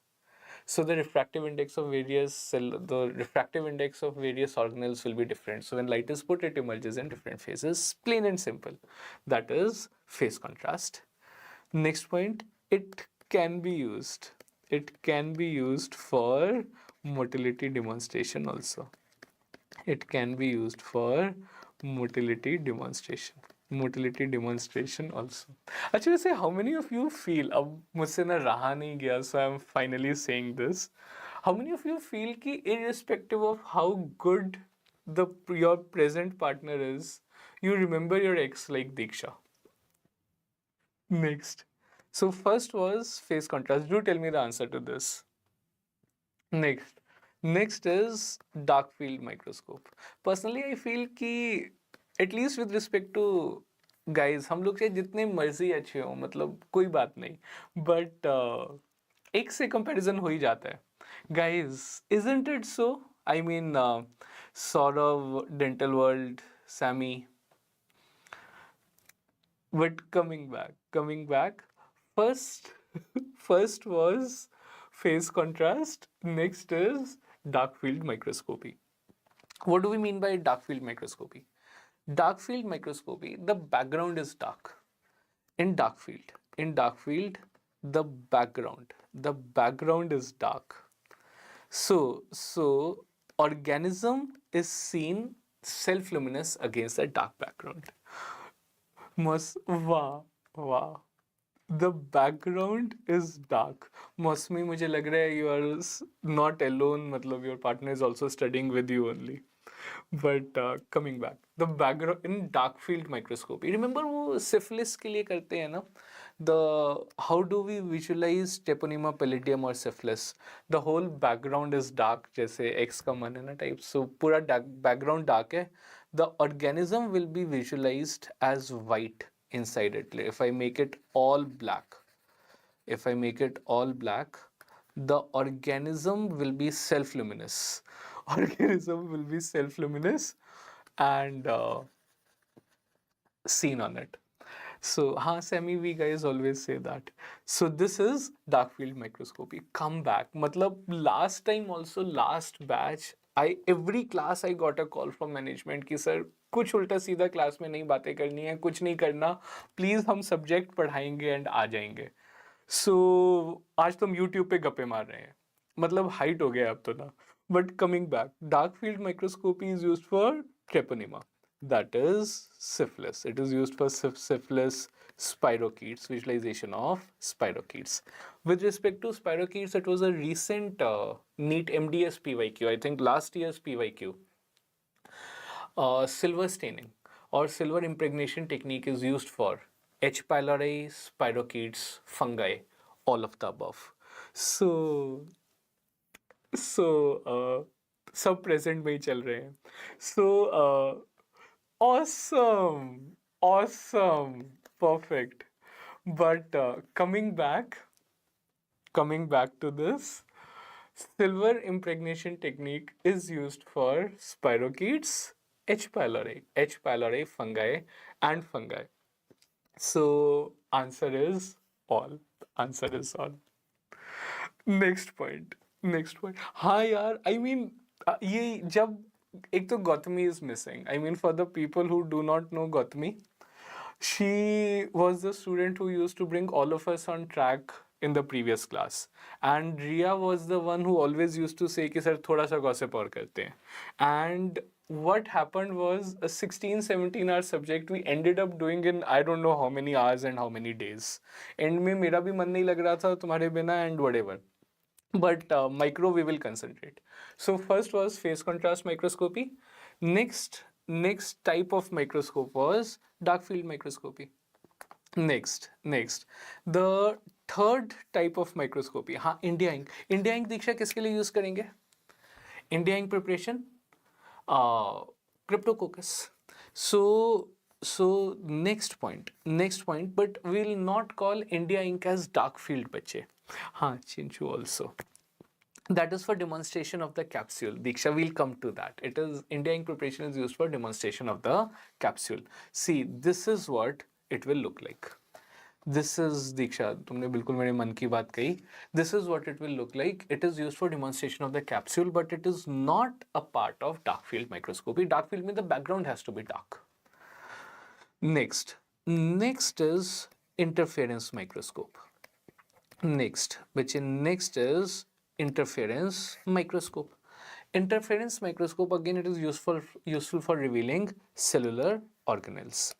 So the refractive index of various organelles will be different. So when light is put, it emerges in different phases. Plain and simple. That is phase contrast. Next point, it can be used for motility demonstration also. It can be used for motility demonstration also. अच्छा वैसे how many of you feel, अब मुझसे ना रहा नहीं गया, so I'm finally saying this, how many of you feel कि irrespective of how good your present partner is, you remember your ex like Diksha? Next. So first was phase contrast. Do tell me the answer to this. Next is dark field microscope. Personally, I feel कि at least with respect to guys, हम लोग चाहे जितने मर्जी अच्छे हो, मतलब कोई बात नहीं, but एक से comparison हो ही जाता है. Guys, isn't it so? I mean, Saurav, Dental World, Sammy. But coming back, first, first was phase contrast. Next is dark field microscopy. What do we mean by dark field microscopy? Dark field microscopy, the background is dark. In dark field, the background is dark. So organism is seen self-luminous against a dark background. Must वाह वाह the background is dark. Mostly मुझे लग रहा है you are not alone, मतलब your partner is also studying with you only. But coming back, the background in dark field microscopy. Remember वो syphilis के लिए करते हैं ना? The how do we visualize Treponema pallidum or syphilis? The whole background is dark, जैसे X का मन है ना type. So पूरा background dark है. The organism will be visualized as white inside it. If I make it all black, the organism will be self-luminous. Organism will be self-luminous and seen on it. So, Semi, we guys always say that. So, this is dark field microscopy. Come back. Matlab, last time also, last batch, every class I got a call from management कि sir कुछ उल्टा सीधा class में नहीं बातें करनी है, कुछ नहीं करना, प्लीज हम सब्जेक्ट पढ़ाएंगे एंड आ जाएंगे. सो आज तो हम यूट्यूब पे गप्पे मार रहे हैं, मतलब हाइट हो गया अब तो ना. But coming back, dark field microscopy is used for Treponema, that is syphilis. It is used for syphilis, spirochetes, visualization of spirochetes. With respect to spirochetes, it was a recent NEET MDS PYQ, I think last year's PYQ. Silver staining or silver impregnation technique is used for H. pylori, spirochetes, fungi, all of the above. So सब present में ही चल रहे हैं. So awesome, perfect. But coming back to this, silver impregnation technique is used for spirochetes, H. pylori, fungi, and fungi. So answer is all. Next point. हाँ यार, I mean ये जब एक तो Gautami is missing. I mean for the people who do not know Gautami, she was the student who used to bring all of us on track in the previous class, and Ria was the one who always used to say कि sir थोड़ा सा gossip और करते हैं. And what happened was a 16-17 hour subject we ended up doing in I don't know how many hours and how many days. End में मेरा भी मन नहीं लग रहा था तुम्हारे बिना and whatever. But micro we will concentrate. So first was phase contrast microscopy. Next type of microscope was dark field microscopy. Next, the third type of microscopy, हाँ, इंडिया इंक दीक्षा किसके लिए यूज करेंगे? India ink preparation, cryptococcus. So next point, but we will not call India Inc as dark field बच्चे. हाँ, Chinchu also. That is for demonstration of the capsule. Diksha, we'll come to that. It is India Ink preparation is used for demonstration of the capsule. See, this is what it will look like. This is Diksha, तुमने बिल्कुल मेरे मन की बात कही. This is what it will look like. It is used for demonstration of the capsule, but it is not a part of dark field microscopy. Dark field means the background has to be dark. Next is interference microscope. Next is interference microscope. Interference microscope, again, it is useful for revealing cellular organelles.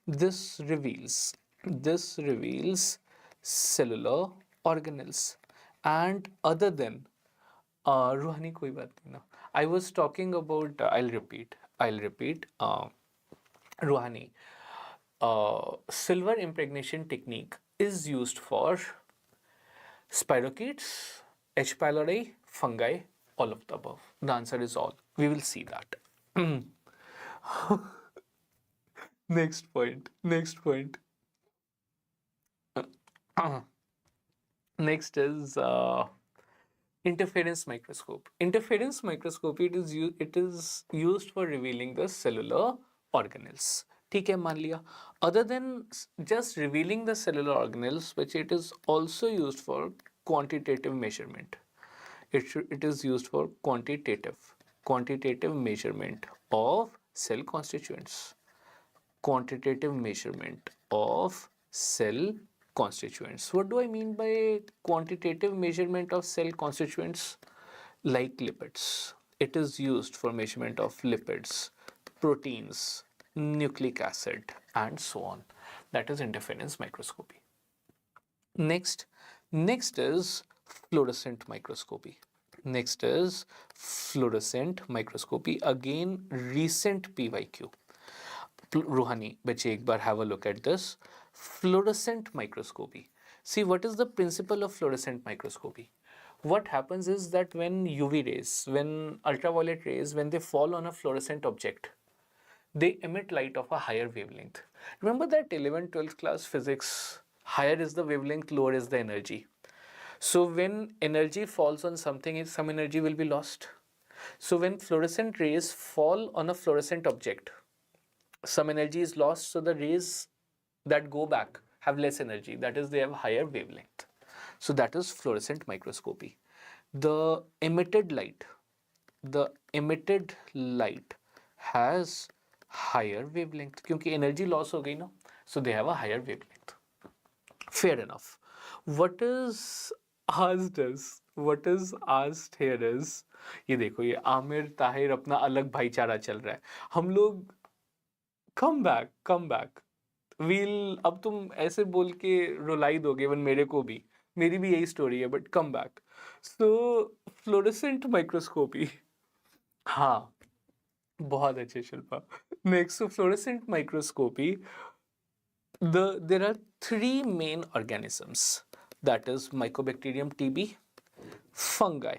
This reveals cellular organelles. And other than Ruhani koi baat nahi na. I was talking about I'll repeat Ruhani, silver impregnation technique is used for spirochetes, H. pylori, fungi, all of the above. The answer is all. We will see that. Next point. Next is Interference microscope. Interference microscopy, it is used for revealing the cellular organelles. ठीक है, मान लिया. Other than just revealing the cellular organelles, which it is also used for quantitative measurement. It is used for quantitative measurement of cell constituents. Quantitative measurement of cell constituents. What do I mean by quantitative measurement of cell constituents? Like lipids. It is used for measurement of lipids, proteins, nucleic acid, and so on. That is interference microscopy. Next, next is fluorescent microscopy. Next is fluorescent microscopy. Again, recent PYQ. Ruhani, बच्चे एक बार have a look at this. Fluorescent microscopy. See, what is the principle of fluorescent microscopy? What happens is that when UV rays, when ultraviolet rays, when they fall on a fluorescent object, they emit light of a higher wavelength. Remember that 11th, 12th class physics, higher is the wavelength, lower is the energy. So when energy falls on something, some energy will be lost. So when fluorescent rays fall on a fluorescent object, some energy is lost, so the rays that go back have less energy, that is, they have higher wavelength. So that is fluorescent microscopy. The emitted light has higher wavelength क्योंकि energy loss हो गई ना, so they have a higher wavelength. Fair enough. What is asked here is, ये देखो, ये आमिर ताहिर अपना अलग भाईचारा चल रहा है. हम लोग come back. अब तुम ऐसे बोल के रुलाई दोगे, इवन मेरे को भी, मेरी भी यही स्टोरी है, but come back. So fluorescent microscopy. हाँ, बहुत अच्छे Shilpa. Next, fluorescent microscopy, there are three main organisms, that is Mycobacterium TB, fungi,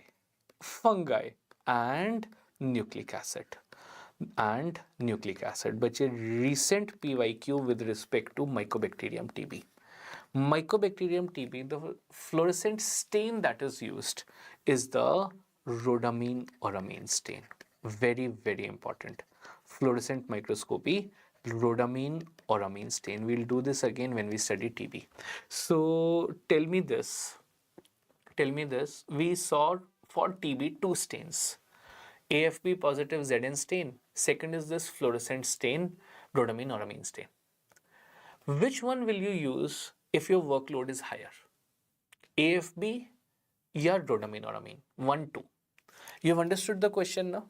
and nucleic acid. But a recent PYQ with respect to Mycobacterium TB. Mycobacterium TB, the fluorescent stain that is used is the rhodamine or amine stain. Very, very important. Fluorescent microscopy, rhodamine or amine stain. We'll do this again when we study TB. So tell me this. We saw for TB two stains. AFP positive Zn stain. Second is this fluorescent stain, rhodamine or amine stain. Which one will you use if your workload is higher? AFB or rhodamine or amine? 1, 2. You've understood the question now?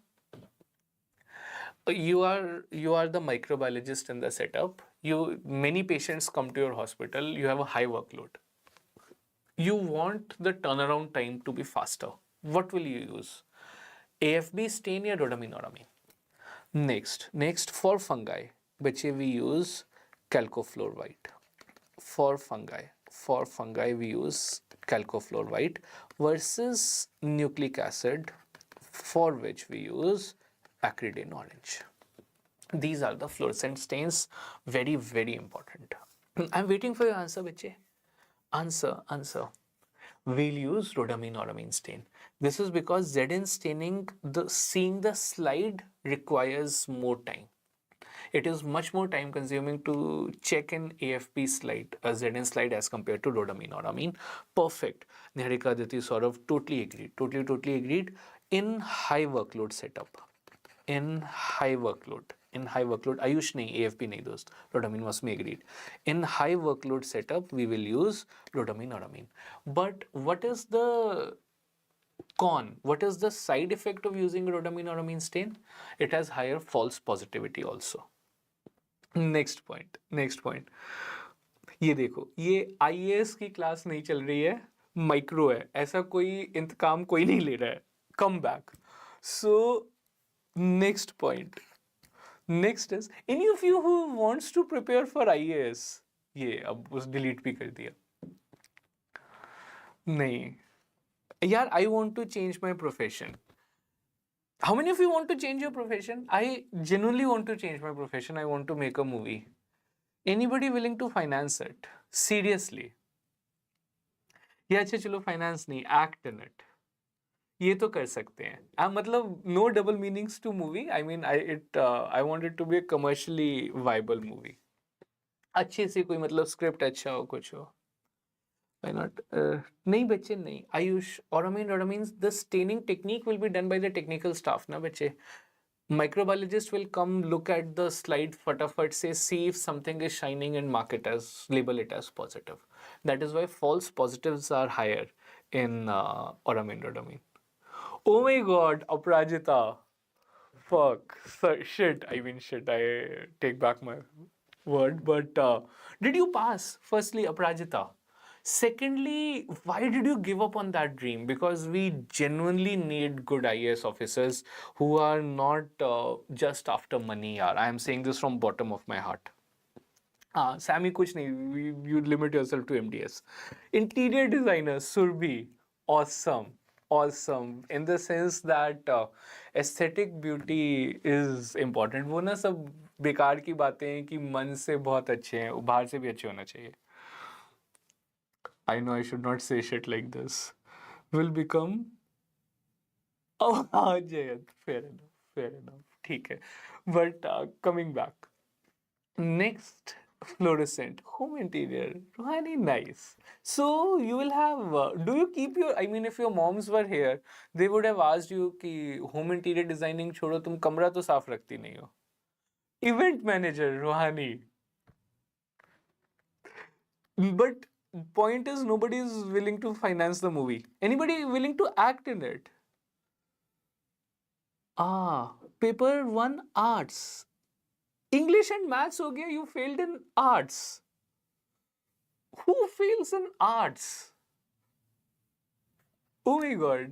You are the microbiologist in the setup. Many patients come to your hospital. You have a high workload. You want the turnaround time to be faster. What will you use? AFB stain or rhodamine or amine? Next for fungi, बच्चे we use chalcofluor white. For fungi we use chalcofluor white versus nucleic acid, for which we use acridine orange. These are the fluorescent stains. Very, very important. I'm waiting for your answer, बच्चे. Answer. We'll use rhodamine or amine stain. This is because Zn staining, seeing the slide requires more time. It is much more time consuming to check an AFP slide, a Zn slide, as compared to rhodamine or amine. Perfect. Niharika, Aditi, Saurav, totally agreed. Totally agreed. In high workload setup. Ayush nahi, AFP nahi dost. Rhodamine was me agreed. In high workload setup, we will use rhodamine or amine. But what is the con? What is the side effect of using rhodamine or amine stain? It has higher false positivity also. Next point. ये देखो, ये IAS की class नहीं चल रही है, micro है. ऐसा कोई इंतकाम कोई नहीं ले रहा है. Come back. So next point. Next is, any of you who wants to prepare for IAS, ये अब उस डिलीट भी कर दिया. नहीं यार, I want to change my profession. How many of you want to change your profession? I genuinely want to change my profession. I want to make a movie. Anybody willing to finance it? Seriously. Yeah, अच्छा चलो finance नहीं, act in it. ये तो कर सकते हैं मतलब no double meanings to movie I mean I want it to be a commercially viable movie अच्छी सी कोई मतलब स्क्रिप्ट अच्छा हो कुछ हो why not नहीं बच्चे नहीं आयुष और means the staining technique will be done by the technical staff ना बच्चे microbiologist will come look at the slide fatafat say see if something is shining and mark it as label it as positive that is why false positives are higher in oramin. Oh my god, Aprajita. Fuck. Shit. I mean, shit. I take back my word. But did you pass? Firstly, Aprajita. Secondly, why did you give up on that dream? Because we genuinely need good IAS officers who are not just after money. Yaar. I am saying this from bottom of my heart. Sammy कुछ नहीं, you limit yourself to MDS. Interior designer Surbi, awesome, awesome in the sense that aesthetic beauty is important. वो ना सब बेकार की बातें हैं कि मन से बहुत अच्छे हैं, बाहर से भी अच्छे होना चाहिए. I know I should not say shit like this. Will become oh हाँ जयंत, fair enough, ठीक है. But coming back. Next, fluorescent home interior. Ruhani, nice. So you will have. Do you keep your? I mean, if your moms were here, they would have asked you कि home interior designing छोड़ो तुम कमरा तो साफ रखती नहीं हो. Event manager, Ruhani. But point is nobody is willing to finance the movie. Anybody willing to act in it? Paper one arts. English and maths हो गया. You failed in arts. Who fails in arts? Oh my god.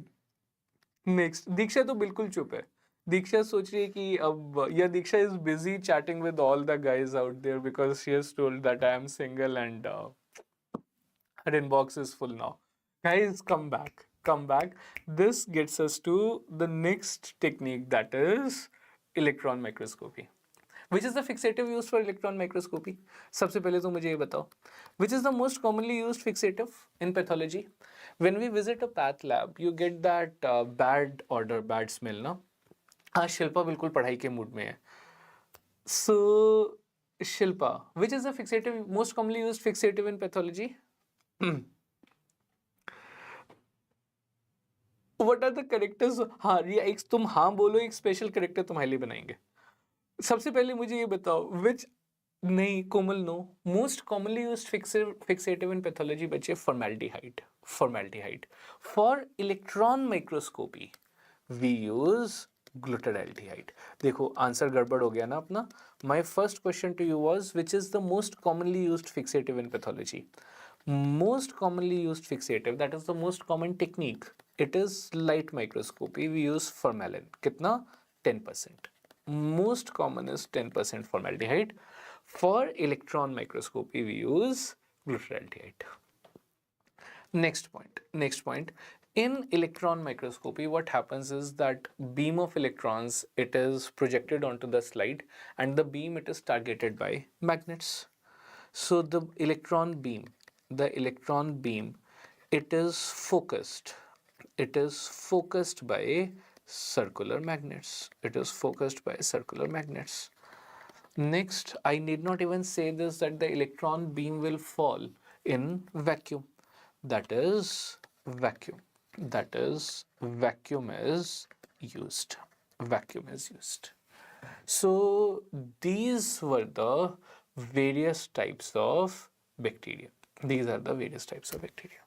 Next Diksha तो बिल्कुल चुप है दीक्षा सोच रही है कि अब या Diksha is busy chatting with all the guys out there because she has told that I am single and her inbox is full now. Guys, come back. This gets us to the next technique, that is electron microscopy. Which is the fixative used for electron microscopy? सबसे पहले तो मुझे ये बताओ. Which is the most commonly used fixative in pathology? When we visit a path lab, you get that bad odor, bad smell, ना? हाँ, शिल्पा बिल्कुल पढ़ाई के मूड में है. So, Shilpa, which is the fixative most commonly used fixative in pathology? What are the characters? हाँ रिया एक तुम हाँ बोलो एक स्पेशल करेक्टर तुम्हारे लिए बनाएंगे. सबसे पहले मुझे ये बताओ which नहीं Komal no most commonly used fixative in pathology बच्चे formaldehyde for electron microscopy we use glutaraldehyde. देखो आंसर गड़बड़ हो गया ना अपना. My first question to you was which is the most commonly used fixative in pathology. Most commonly used fixative, that is the most common technique, it is light microscopy. We use formalin. Kitna? 10%. Most common is 10% formaldehyde. For electron microscopy we use glutaraldehyde. Next point, in electron microscopy what happens is that beam of electrons, it is projected onto the slide and the beam, it is targeted by magnets. So the electron beam, it is focused by circular magnets. Next, I need not even say this, that the electron beam will fall in vacuum. That is vacuum is used. So these were the various types of bacteria. These are the various types of bacteria.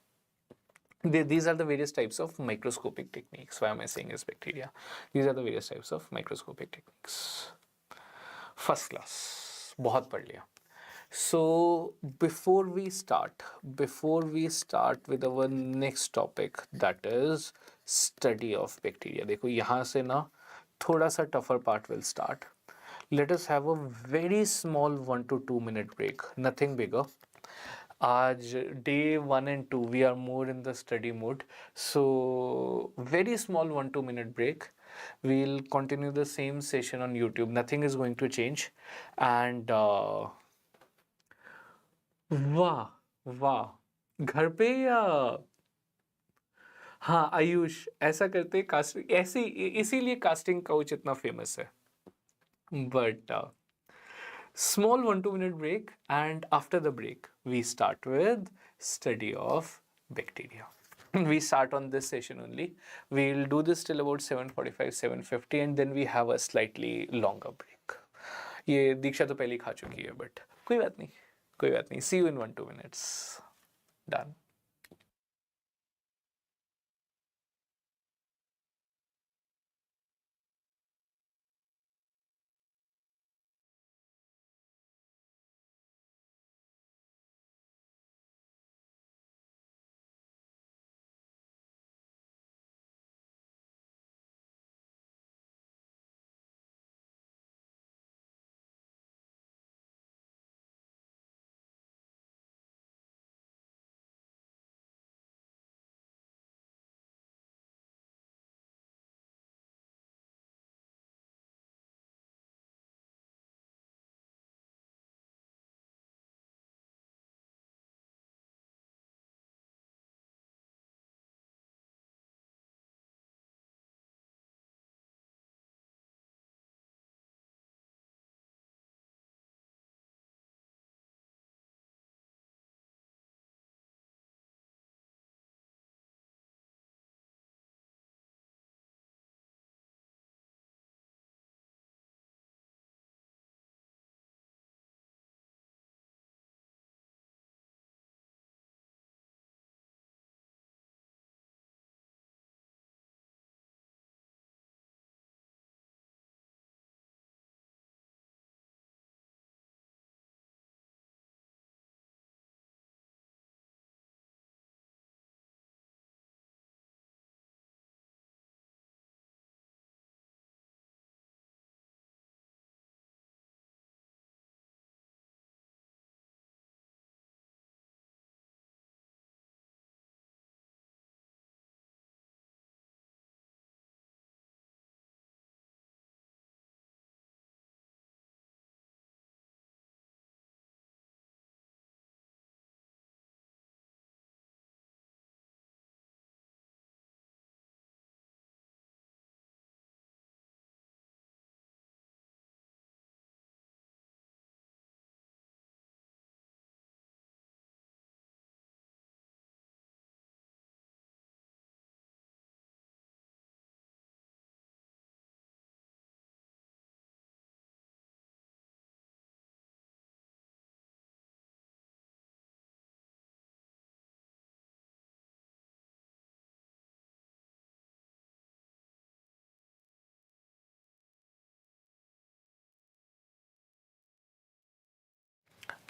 These are the various types of microscopic techniques. Why am I saying is bacteria? These are the various types of microscopic techniques. First class. बहुत पढ़ लिया. So before we start with our next topic, that is study of bacteria. देखो यहाँ से ना थोड़ा सा tougher part will start. Let us have a very small 1 to 2 minute break. Nothing bigger. आज day 1 and 2 we are more in the study mode, so very small 1-2 minute break. We'll continue the same session on YouTube. Nothing is going to change. And वाह घर पे या हाँ आयुष, ऐसा करते casting, ऐसे इसीलिए कास्टिंग काउच इतना फेमस है. But small 1-2 minute break, and after the break, we start with study of bacteria. We start on this session only. We'll do this till about 7:45, 7:50, and then we have a slightly longer break. ये दीक्षा तो पहले ही खा चुकी है, but कोई बात नहीं, कोई बात नहीं. See you in 1-2 minutes. Done.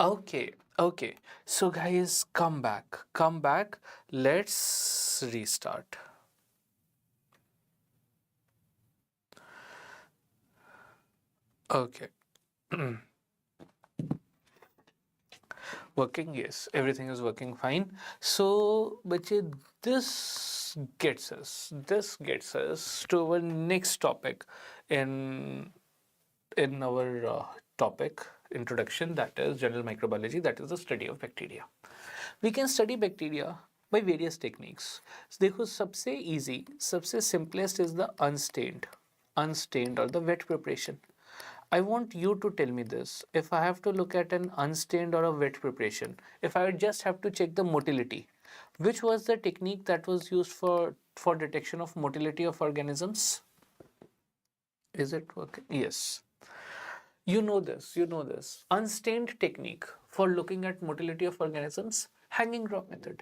Okay, okay. So guys, come back, come back. Let's restart. Okay. Working, yes, everything is working fine. So, bache, this gets us to our next topic in our topic introduction, that is general microbiology, that is the study of bacteria. We can study bacteria by various techniques. देखो सबसे easy, सबसे simplest is the unstained or the wet preparation. I want you to tell me this. If I have to look at an unstained or a wet preparation, if I just have to check the motility, which was the technique that was used for detection of motility of organisms? Is it working? Yes. You know this. Unstained technique for looking at motility of organisms, hanging drop method.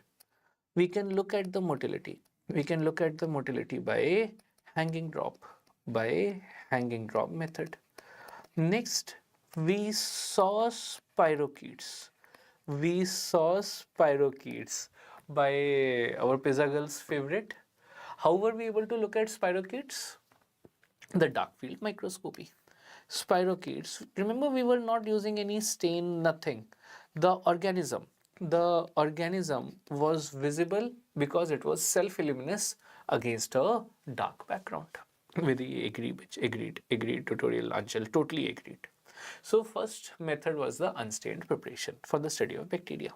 We can look at the motility. We can look at the motility by hanging drop, by hanging drop method. Next, we saw spirochetes. We saw spirochetes by our pizza girl's favorite. How were we able to look at spirochetes? The dark field microscopy. Spirochetes. Remember, we were not using any stain, nothing. The organism was visible because it was self-luminous against a dark background. Very agreed tutorial Anchal, totally agreed. So first method was the unstained preparation for the study of bacteria.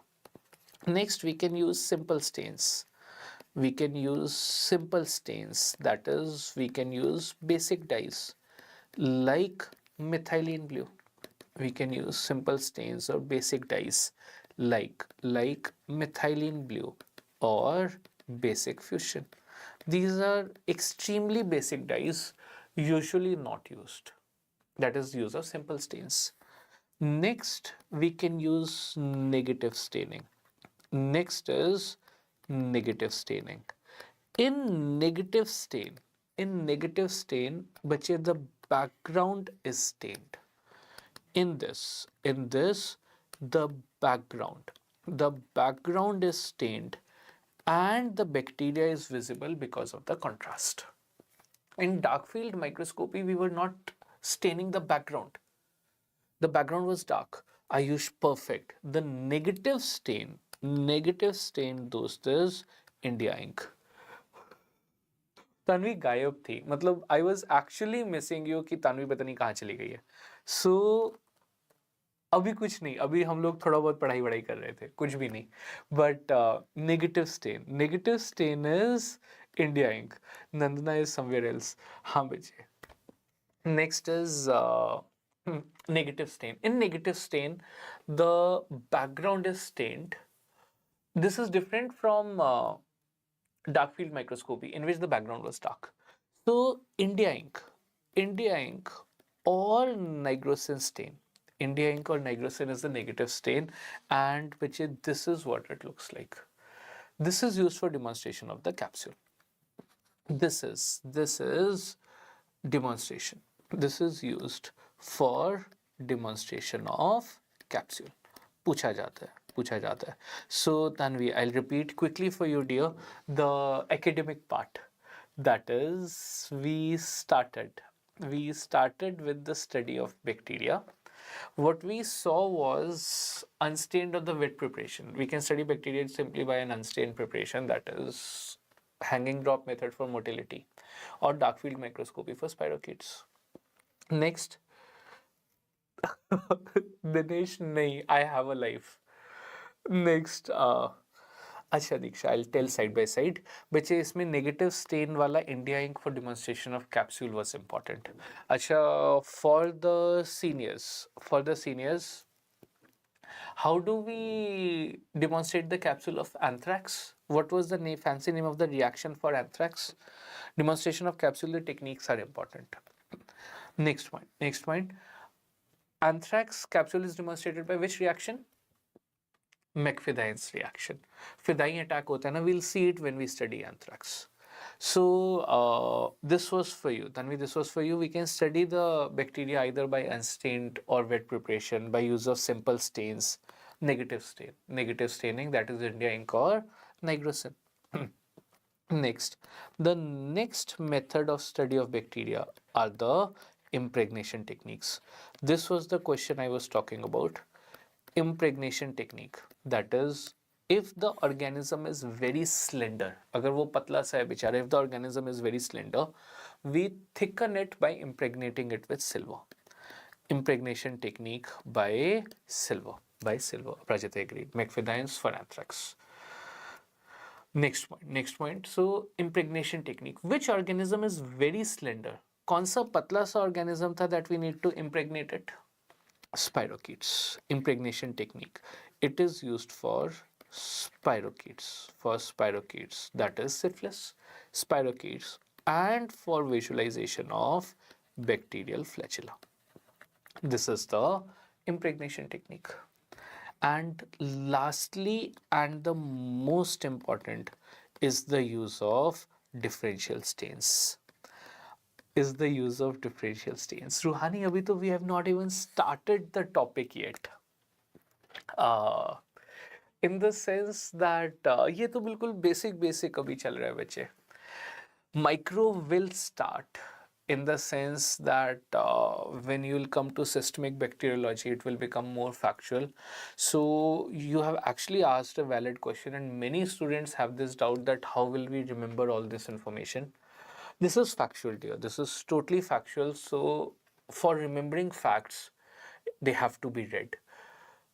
Next, we can use simple stains. We can use simple stains, that is, we can use basic dyes like methylene blue. We can use simple stains or basic dyes like methylene blue or basic fusion. These are extremely basic dyes, usually not used. That is use of simple stains. Next, we can use negative staining. Next is negative staining. In negative stain, बच्चे, the background is stained. In this, the background is stained, and the bacteria is visible because of the contrast. In dark field microscopy, we were not staining the background. The background was dark. Ayush, perfect. The negative stain दोस्त is India ink. Tanvi गायब थी, मतलब I was actually missing you कि तन्वी पता नहीं कहाँ चली गई है. सो अभी कुछ नहीं, अभी हम लोग थोड़ा बहुत पढ़ाई वढ़ाई कर रहे थे, कुछ भी नहीं. But negative stain is India ink. Nandana is somewhere else. हाँ बच्चे. Next is negative stain. In negative stain, the background is stained. This is different from dark field microscopy, in which the background was dark. So India ink or nigrosin stain. India ink or nigrosin is the negative stain, and which is, this is what it looks like. This is used for demonstration of the capsule. This is demonstration. This is used for demonstration of capsule. पूछा जाता है. So Tanvi, I'll repeat quickly for you, dear, the academic part. That is, we started with the study of bacteria. What we saw was unstained or the wet preparation. We can study bacteria simply by an unstained preparation, that is hanging drop method for motility, or dark field microscopy for spirochetes. Next, Dinesh, nahi, I have a life. Next, अच्छा दीक्षा, I'll tell side by side. बच्चे, इसमें negative stain वाला India ink for demonstration of capsule was important. अच्छा, for the seniors, how do we demonstrate the capsule of anthrax? What was the fancy name of the reaction for anthrax? Demonstration of capsule, the techniques are important. Next point. Anthrax capsule is demonstrated by which reaction? McFadyen's reaction. Fadyen attack hota hai na, we'll see it when we study anthrax. So this was for you, Tanvi. This was for you. We can study the bacteria either by unstained or wet preparation by use of simple stains. Negative staining, that is India ink or nigrosin. Next, the next method of study of bacteria are the impregnation techniques. This was the question I was talking about. Impregnation technique, that is, if the organism is very slender, अगर वो पतला सा है बेचारा, if the organism is very slender, we thicken it by impregnating it with silver. Impregnation technique by silver. Prajit agreed. McFadyen's for anthrax. Next point. So impregnation technique. Which organism is very slender? कौन सा पतला सा organism था that we need to impregnate it? Spirochetes. Impregnation technique. It is used for spirochetes. That is syphilis, spirochetes, and for visualization of bacterial flagella. This is the impregnation technique. And lastly, and the most important, is the use of differential stains. Ruhani, abhi to we have not even started the topic yet. In the sense that ये तो बिल्कुल basic अभी चल रहा है बच्चे. Micro will start in the sense that when you will come to systemic bacteriology, it will become more factual. So you have actually asked a valid question, and many students have this doubt that how will we remember all this information? This is factual, dear. This is totally factual. So for remembering facts, they have to be read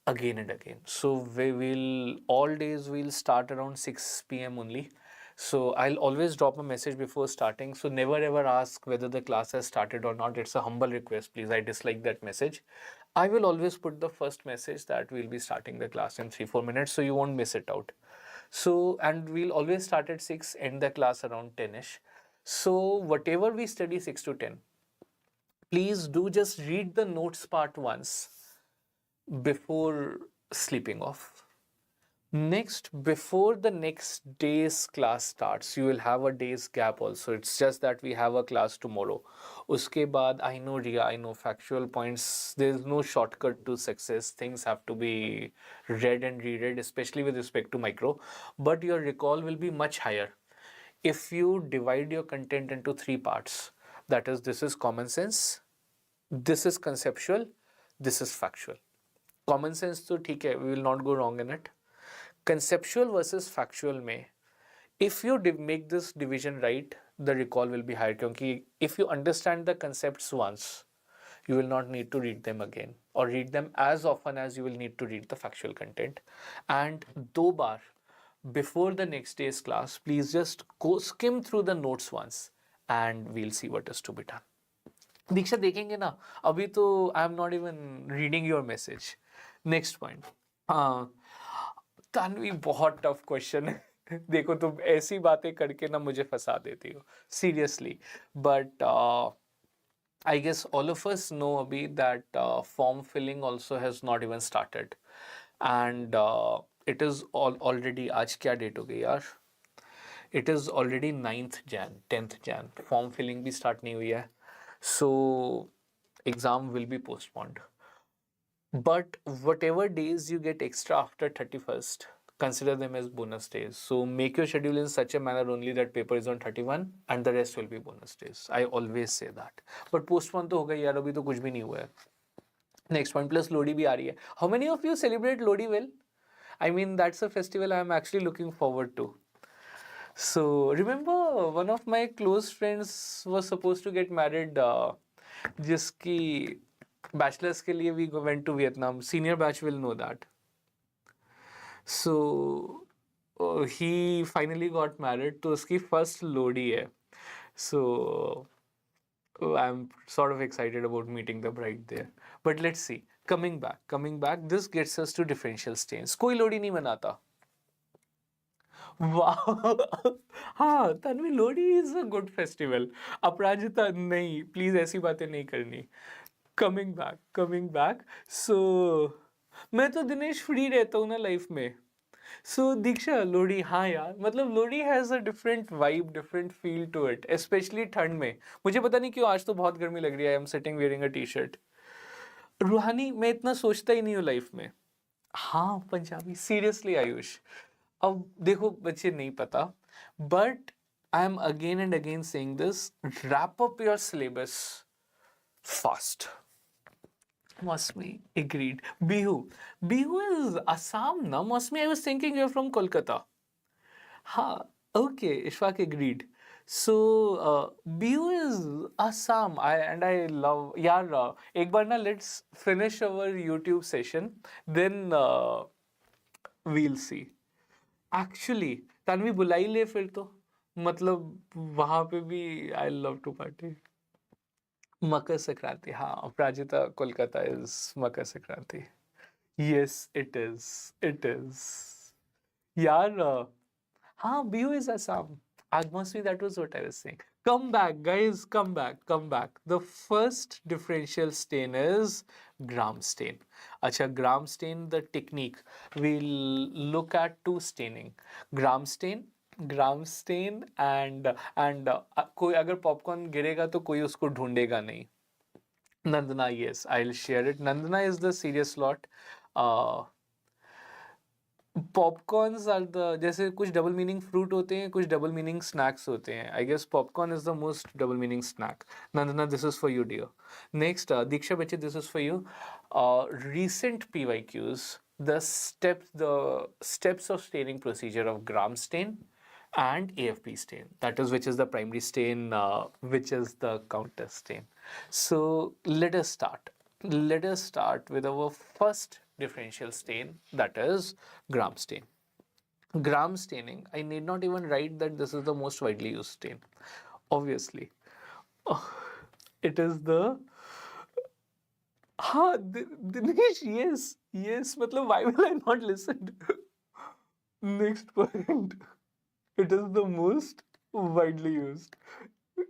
again and again. So we will, all days we'll start around 6 p.m. only. So I'll always drop a message before starting. So never ever ask whether the class has started or not. It's a humble request, please. I dislike that message. I will always put the first message that we'll be starting the class in 3-4 minutes, so you won't miss it out. So, and we'll always start at 6, end the class around 10ish. So whatever we study 6 to 10, please do just read the notes part once before sleeping off. Next, before the next day's class starts, you will have a day's gap also. It's just that we have a class tomorrow. Uske baad, I know Ria, I know factual points. There's no shortcut to success. Things have to be read and reread, especially with respect to micro. But your recall will be much higher if you divide your content into 3 parts. That is, this is common sense, this is conceptual, this is factual. Common sense तो ठीक है, we will not go wrong in it. Conceptual versus factual में, if you make this division right, the recall will be higher. क्योंकि if you understand the concepts once, you will not need to read them again or read them as often as you will need to read the factual content. And 2 bar before the next day's class, please just go skim through the notes once and we'll see what is to be done. दीक्षा देखेंगे ना, अभी तो I am not even reading your message. Next point. हाँ तानवी, बहुत tough question है. देखो तुम ऐसी बातें करके ना मुझे फंसा देती हो seriously. But I guess all of us know Abhi that form filling also has not even started, and it is already. आज क्या date हो गई यार? It is already 9th Jan, 10th Jan. Form filling भी start नहीं हुई है, so exam will be postponed. But whatever days you get extra after 31st, consider them as bonus days. So make your schedule in such a manner only that paper is on 31 and the rest will be bonus days. I always say that. But postpone तो हो गई यार, अभी तो कुछ भी नहीं हुआ है. Next one, plus Lodi भी आ रही है. How many of you celebrate Lodi well? I mean, that's a festival I am actually looking forward to. So remember, one of my close friends was supposed to get married, जिसकी bachelor's के लिए we went to Vietnam. Senior batch will know that. So he finally got married. तो उसकी first Lodi है. So I'm sort of excited about meeting the bride there. But let's see. Coming back. This gets us to differential stains. कोई Lodi नहीं मनाता. Wow. हाँ Tanvi, Lohri is a good festival. Aparajita नहीं, please ऐसी बातें नहीं करनी. Coming back. सो मैं तो दिनेश फ्री रहता हूँ ना लाइफ में. सो दीक्षा, लोडी, हाँ यार, मतलब Lodhi has a different vibe, different feel to it, especially ठंड में. मुझे पता नहीं क्यों आज तो बहुत गर्मी लग रही है. I am sitting wearing a T shirt. रूहानी, मैं इतना सोचता ही नहीं हूँ लाइफ में. हाँ पंजाबी, सीरियसली आयुष. अब देखो बच्चे, नहीं पता, but I am again and again saying this, wrap up your syllabus fast. Mosmi, agreed. Bihu is Assam, na? Mosmi, I was thinking you're from Kolkata. Ha, okay, Ishfaq agreed. So Bihu is Assam. I love. यार एक बार ना, let's finish our YouTube session, then we'll see. Actually, Tanvi बुला ही ले फिर तो, मतलब वहां पे भी I love to party. Makar Sankranti, हाँ, Aparajita, Kolkata is Makar Sankranti. Yes, it is. यार हाँ, Bihu is Assam. Agmosmi, that was what I was saying. Come back, guys, come back. The first differential stain is gram stain. अच्छा, gram stain, the technique. We'll look at 2 staining. gram stain and कोई अगर popcorn गिरेगा तो कोई उसको ढूंढेगा नहीं. Nandana, yes, I'll share it. Nandana is the serious lot. Popcorns are the, जैसे कुछ डबल मीनिंग फ्रूट होते हैं, कुछ डबल मीनिंग स्नैक्स होते हैं. I guess popcorn is the most double meaning snack. Nandana, this is for you dear. Next, Diksha बच्चे, this is for you. Recent PYQs, the steps of staining procedure of gram stain and AFP stain. That is, which is the primary stain, which is the counter stain. So let us start. Let us start with our first differential stain, that is gram stain. Gram staining, I need not even write that this is the most widely used stain. Obviously. It is the Dinesh, yes. मतलब, why will I not listen? Next point. It is the most widely used.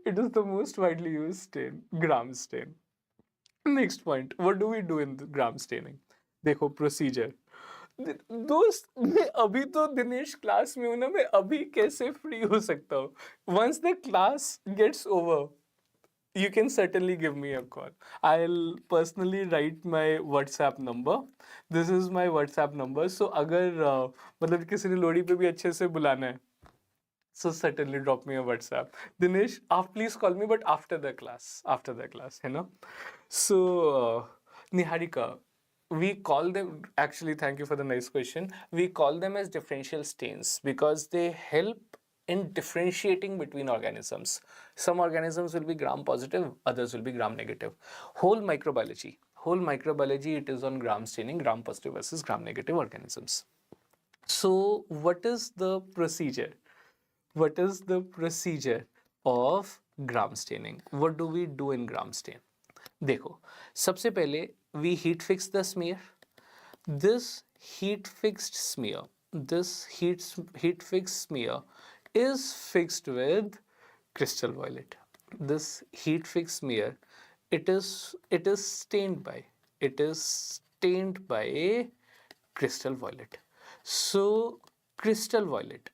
It is the most widely used stain, gram stain. Next point. What do we do in the gram staining? देखो procedure. दोस्त मैं अभी तो Dinesh class में हूं ना, मैं अभी कैसे फ्री हो सकता हूँ? Once the class gets over, you can certainly give me a call. I'll personally write my WhatsApp number. This is my WhatsApp number. So अगर मतलब किसी ने लोड़ी पे भी अच्छे से बुलाना है, so certainly drop me a WhatsApp. Dinesh, please call me, but after the class, you know. So Niharika, we call them, actually, thank you for the nice question. We call them as differential stains because they help in differentiating between organisms. Some organisms will be gram positive, others will be gram negative. Whole microbiology, it is on gram staining, gram positive versus gram negative organisms. So what is the procedure? What is the procedure of gram staining? What do we do in gram stain? देखो, सबसे पहले we heat fix the smear. This heat fixed smear is fixed with crystal violet. This heat fixed smear, it is stained by crystal violet. So crystal violet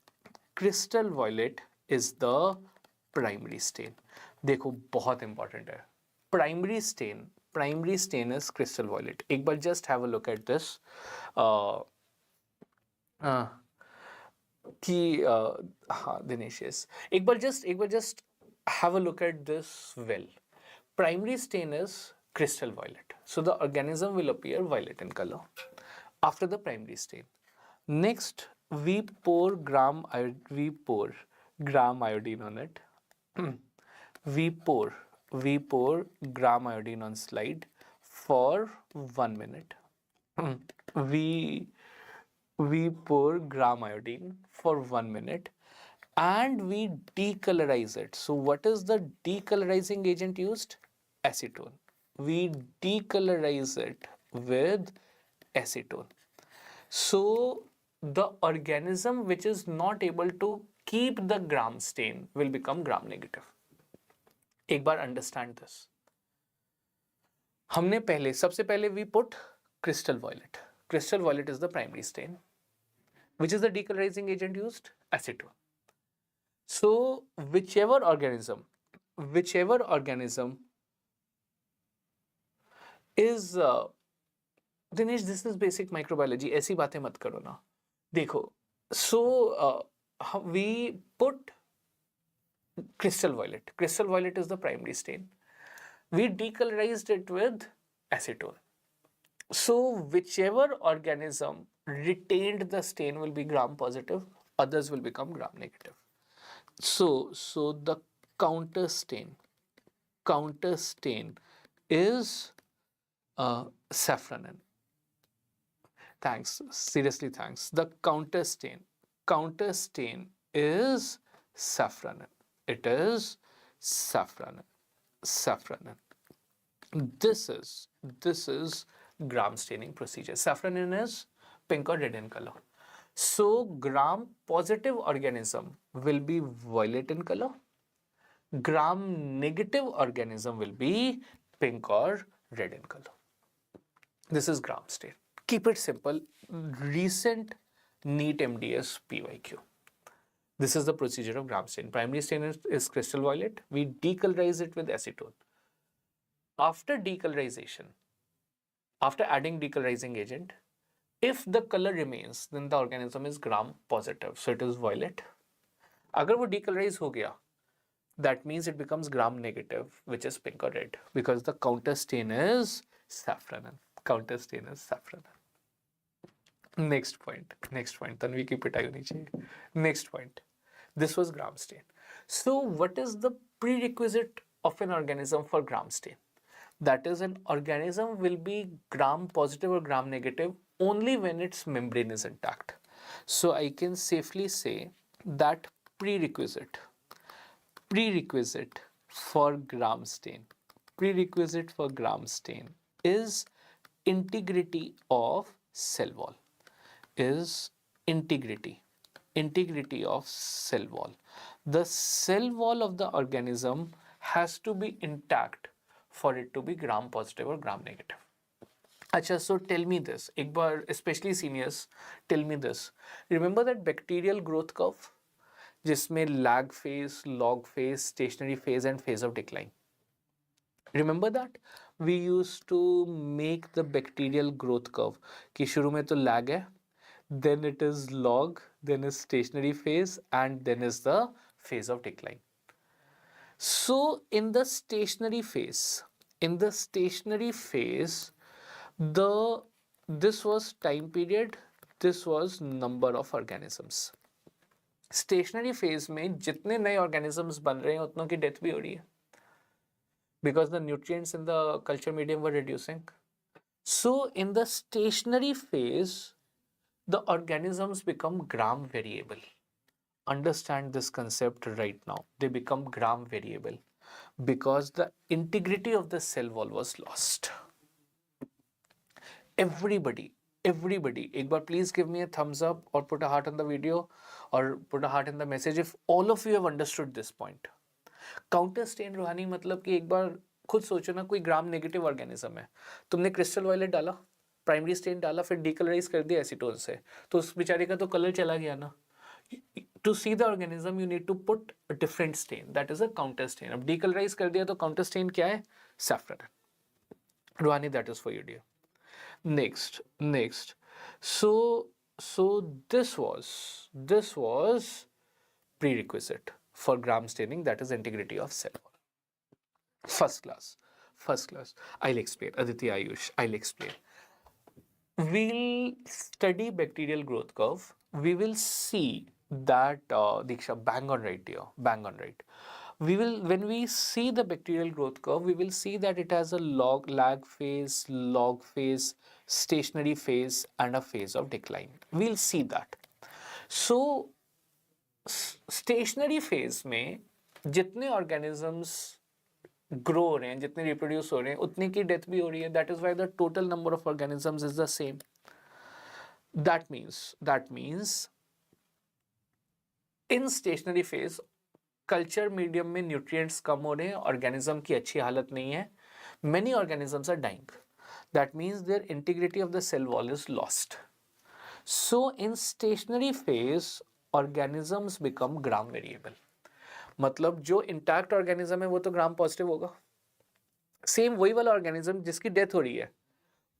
is the primary stain. देखो, बहुत important है. Primary stain is crystal violet. एक बार just have a look at this. हाँ Dinesh, yes. एक बार just have a look at this well. Primary stain is crystal violet. So the organism will appear violet in color after the primary stain. Next, we pour gram iodine on it. we pour gram iodine on slide for 1 minute. we pour gram iodine for 1 minute and we decolorize it. So what is the decolorizing agent used? Acetone. We decolorize it with acetone. So the organism which is not able to keep the gram stain will become gram negative. एक बार understand this. हमने सबसे पहले we put crystal violet. Crystal violet is the primary stain. Which is the decolorizing agent used? Acetone. So whichever organism is Dinesh, this is basic microbiology. ऐसी बातें मत करो ना. देखो, so we put crystal violet. Crystal violet is the primary stain. We decolorized it with acetone. So whichever organism retained the stain will be gram positive, others will become gram negative. So the counter stain is safranin. Thanks, seriously thanks. The counter stain is safranin. It is safranin. This is gram staining procedure. Safranin is pink or red in color. So gram positive organism will be violet in color. Gram negative organism will be pink or red in color. This is gram stain. Keep it simple. Recent NEET MDS PYQ. This is the procedure of gram stain. Primary stain is crystal violet. We decolorize it with acetone. After decolorization, after adding decolorizing agent, if the color remains, then the organism is gram positive. So it is violet. अगर वो decolorize हो गया, that means it becomes gram negative, which is pink or red, because the counter stain is safranin. Next point. Tanvi की पिटाई होनी चाहिए. Next point. This was gram stain. So what is the prerequisite of an organism for gram stain? That is, an organism will be gram positive or gram negative only when its membrane is intact. So I can safely say that prerequisite prerequisite for gram stain prerequisite for gram stain is integrity of cell wall is integrity of cell wall. The cell wall of the organism has to be intact for it to be gram positive or gram negative. Acha, so tell me this, एक बार especially seniors, tell me this. Remember that bacterial growth curve जिसमें lag phase, log phase, stationary phase and phase of decline. Remember that? We used to make the bacterial growth curve कि शुरू में तो lag है, then it is log, then is stationary phase and then is the phase of decline. So in the stationary phase, the this was time period, this was number of organisms. Stationary phase में जितने नए organisms बन रहे हैं उतनों की death भी हो रही है because the nutrients in the culture medium were reducing. So in the stationary phase, the organisms become gram variable. Understand this concept right now. They become gram variable because the integrity of the cell wall was lost. Everybody, एक बार please give me a thumbs up or put a heart on the video or put a heart in the message if all of you have understood this point. Counter stand रूहानी मतलब कि एक बार खुद सोचो ना, कोई gram negative organism है, तुमने क्रिस्टल वायलेट डाला, प्राइमरी स्टेन डाला, फिर डीकलराइज कर दिया एसीटोन से, तो उस बेचारे का तो कलर चला गया ना. To see the organism you need to put a different stain, that is a counter stain. अब डीकलराइज कर दिया तो काउंटर स्टेन क्या है? Saffron. Roohani, that is for you dear. Next. So this was prerequisite for gram staining, that is integrity of cell wall. First class. I'll explain. Aditi, Ayush, I'll explain. We'll study bacterial growth curve. We will see that Diksha, bang on right here, bang on right. When we see the bacterial growth curve, we will see that it has a lag phase, log phase, stationary phase and a phase of decline. We'll see that. So stationary phase में जितने organisms grow हो रहे हैं, जितने reproduce हो रहे हैं, उतनी की डेथ भी हो रही है. That is why the total number of organisms is the same. That means in stationary phase culture medium में न्यूट्रिएंट्स कम हो रहे हैं, ऑर्गेनिज्म की अच्छी हालत नहीं है, many organisms are dying. That means their integrity of the cell wall is lost. So in stationary phase organisms become gram variable. मतलब जो इंटैक्ट ऑर्गेनिज्म है वो तो ग्राम पॉजिटिव होगा. सेम वही वाला ऑर्गेनिज्म जिसकी डेथ हो रही है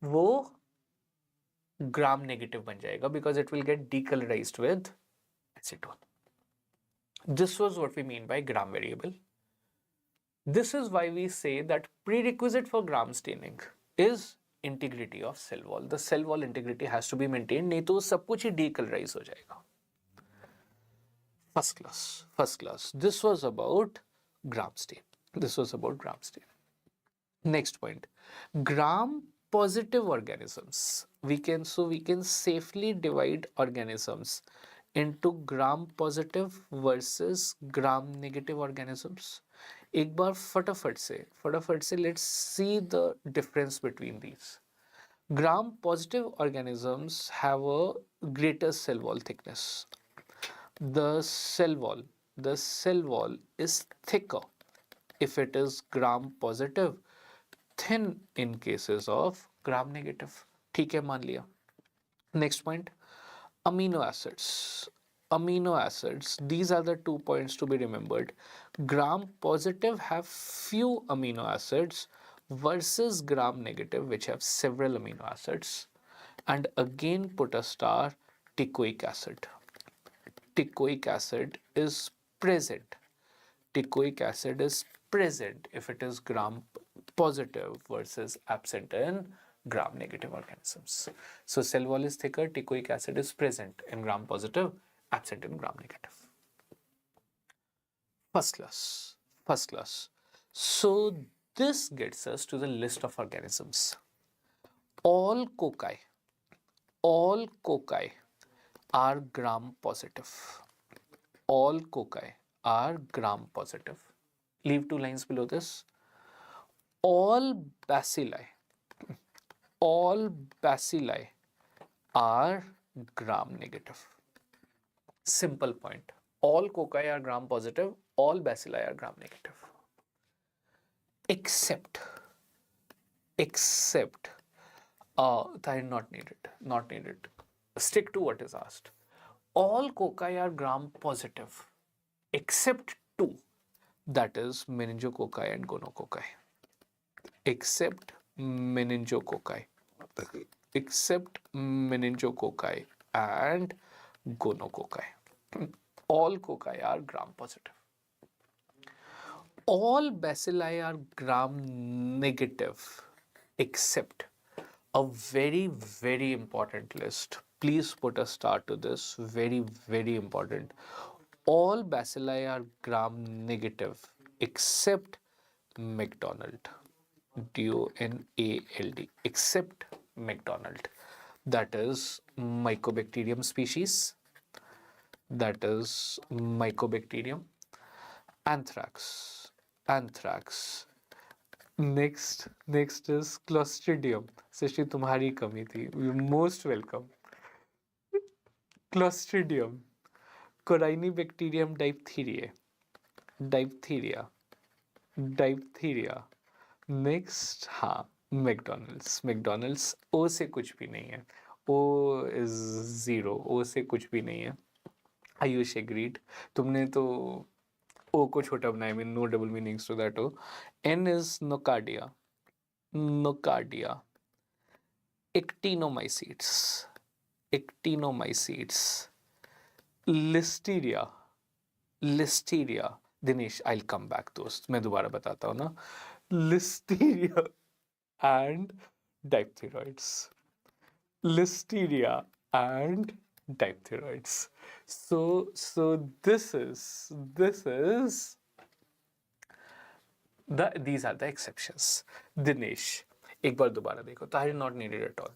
वो ग्राम नेगेटिव बन जाएगा because it will get decolourised with acetone. This was what we mean by gram variable. This is why we say that prerequisite for gram staining is integrity of cell wall. The cell wall integrity has to be maintain, नहीं तो सब कुछ ही decolourise हो जाएगा. First class. This was about gram stain. Next point, gram positive organisms. We can safely divide organisms into gram positive versus gram negative organisms. एक बार फटाफट से let's see the difference between these. Gram positive organisms have a greater cell wall thickness. The cell wall is thicker if it is gram positive, thin in cases of gram negative. ठीक है, मान लिया. Next point, amino acids. These are the 2 points to be remembered. Gram positive have few amino acids versus gram negative which have several amino acids. And again put a star, teichoic acid. Teichoic acid is present. Teichoic acid is present if it is gram positive versus absent in gram negative organisms. So cell wall is thicker, teichoic acid is present in gram positive, absent in gram negative. First class. So this gets us to the list of organisms. All cocci are gram positive. All cocci are gram positive. Leave 2 lines below this. All bacilli, all bacilli are gram negative. Simple point. All cocci are gram positive, all bacilli are gram negative. Except, that not needed, not needed. Stick to what is asked. All cocci are gram positive, except two, that is meningococci and gonococci. Except meningococci. Except meningococci and gonococci. All cocci are gram positive. All bacilli are gram negative, except a very, very important list. Please put a star to this. Very, very important. All bacilli are gram negative, except McDonald. DONALD, except McDonald. That is Mycobacterium species. That is Mycobacterium. Anthrax. Anthrax. Next is Clostridium. Sashi, तुम्हारी कमी थी. You're most welcome. Clostridium. Corynebacterium diphtheriae. Diphtheria. Diphtheria. Next हाँ McDonald's. McDonald's ओ से कुछ भी नहीं है. ओ is zero. ओ से कुछ भी नहीं है. आयुष एग्रीड. तुमने तो ओ को छोटा बनाया. Mean no double meanings to that. O N is nocardia. Nocardia. Actinomycetes. Actinomycetes. Listeria. Listeria. Dinesh I will come back दोस्त. मैं दोबारा बताता हूँ ना. Listeria and diphtheroids. Listeria and diphtheroids. So this is these are the exceptions. Dinesh, एक बार दोबारा देखो. Tahir not needed at all.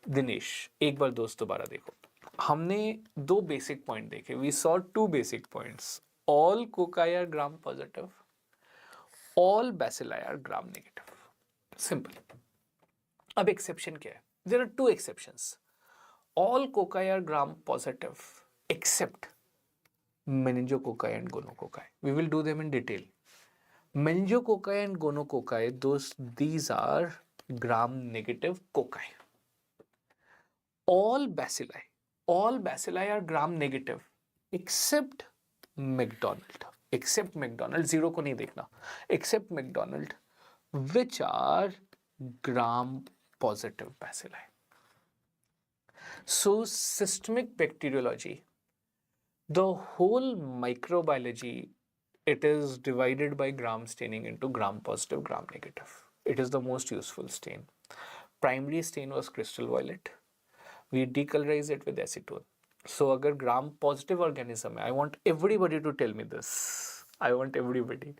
Dinesh, एक बार दोस्त दोबारा देखो. हमने दो बेसिक पॉइंट देखे. We saw two basic points. All cocci are gram positive. All bacilli are gram negative. Simple. अब exception क्या है? There are two exceptions. All cocci are gram positive except meningococci and gonococci. We will do them in detail. Meningococci and gonococci, these are gram negative cocci. All bacilli are gram negative except McDonald. Except McDonald, zero को नहीं देखना. Except McDonald, which are gram positive bacilli. So systemic bacteriology, the whole microbiology, it is divided by gram staining into gram positive, gram negative. It is the most useful stain. Primary stain was crystal violet. We decolorize it with acetone. So अगर ग्राम positive organism है, I want everybody to tell me this. I want everybody.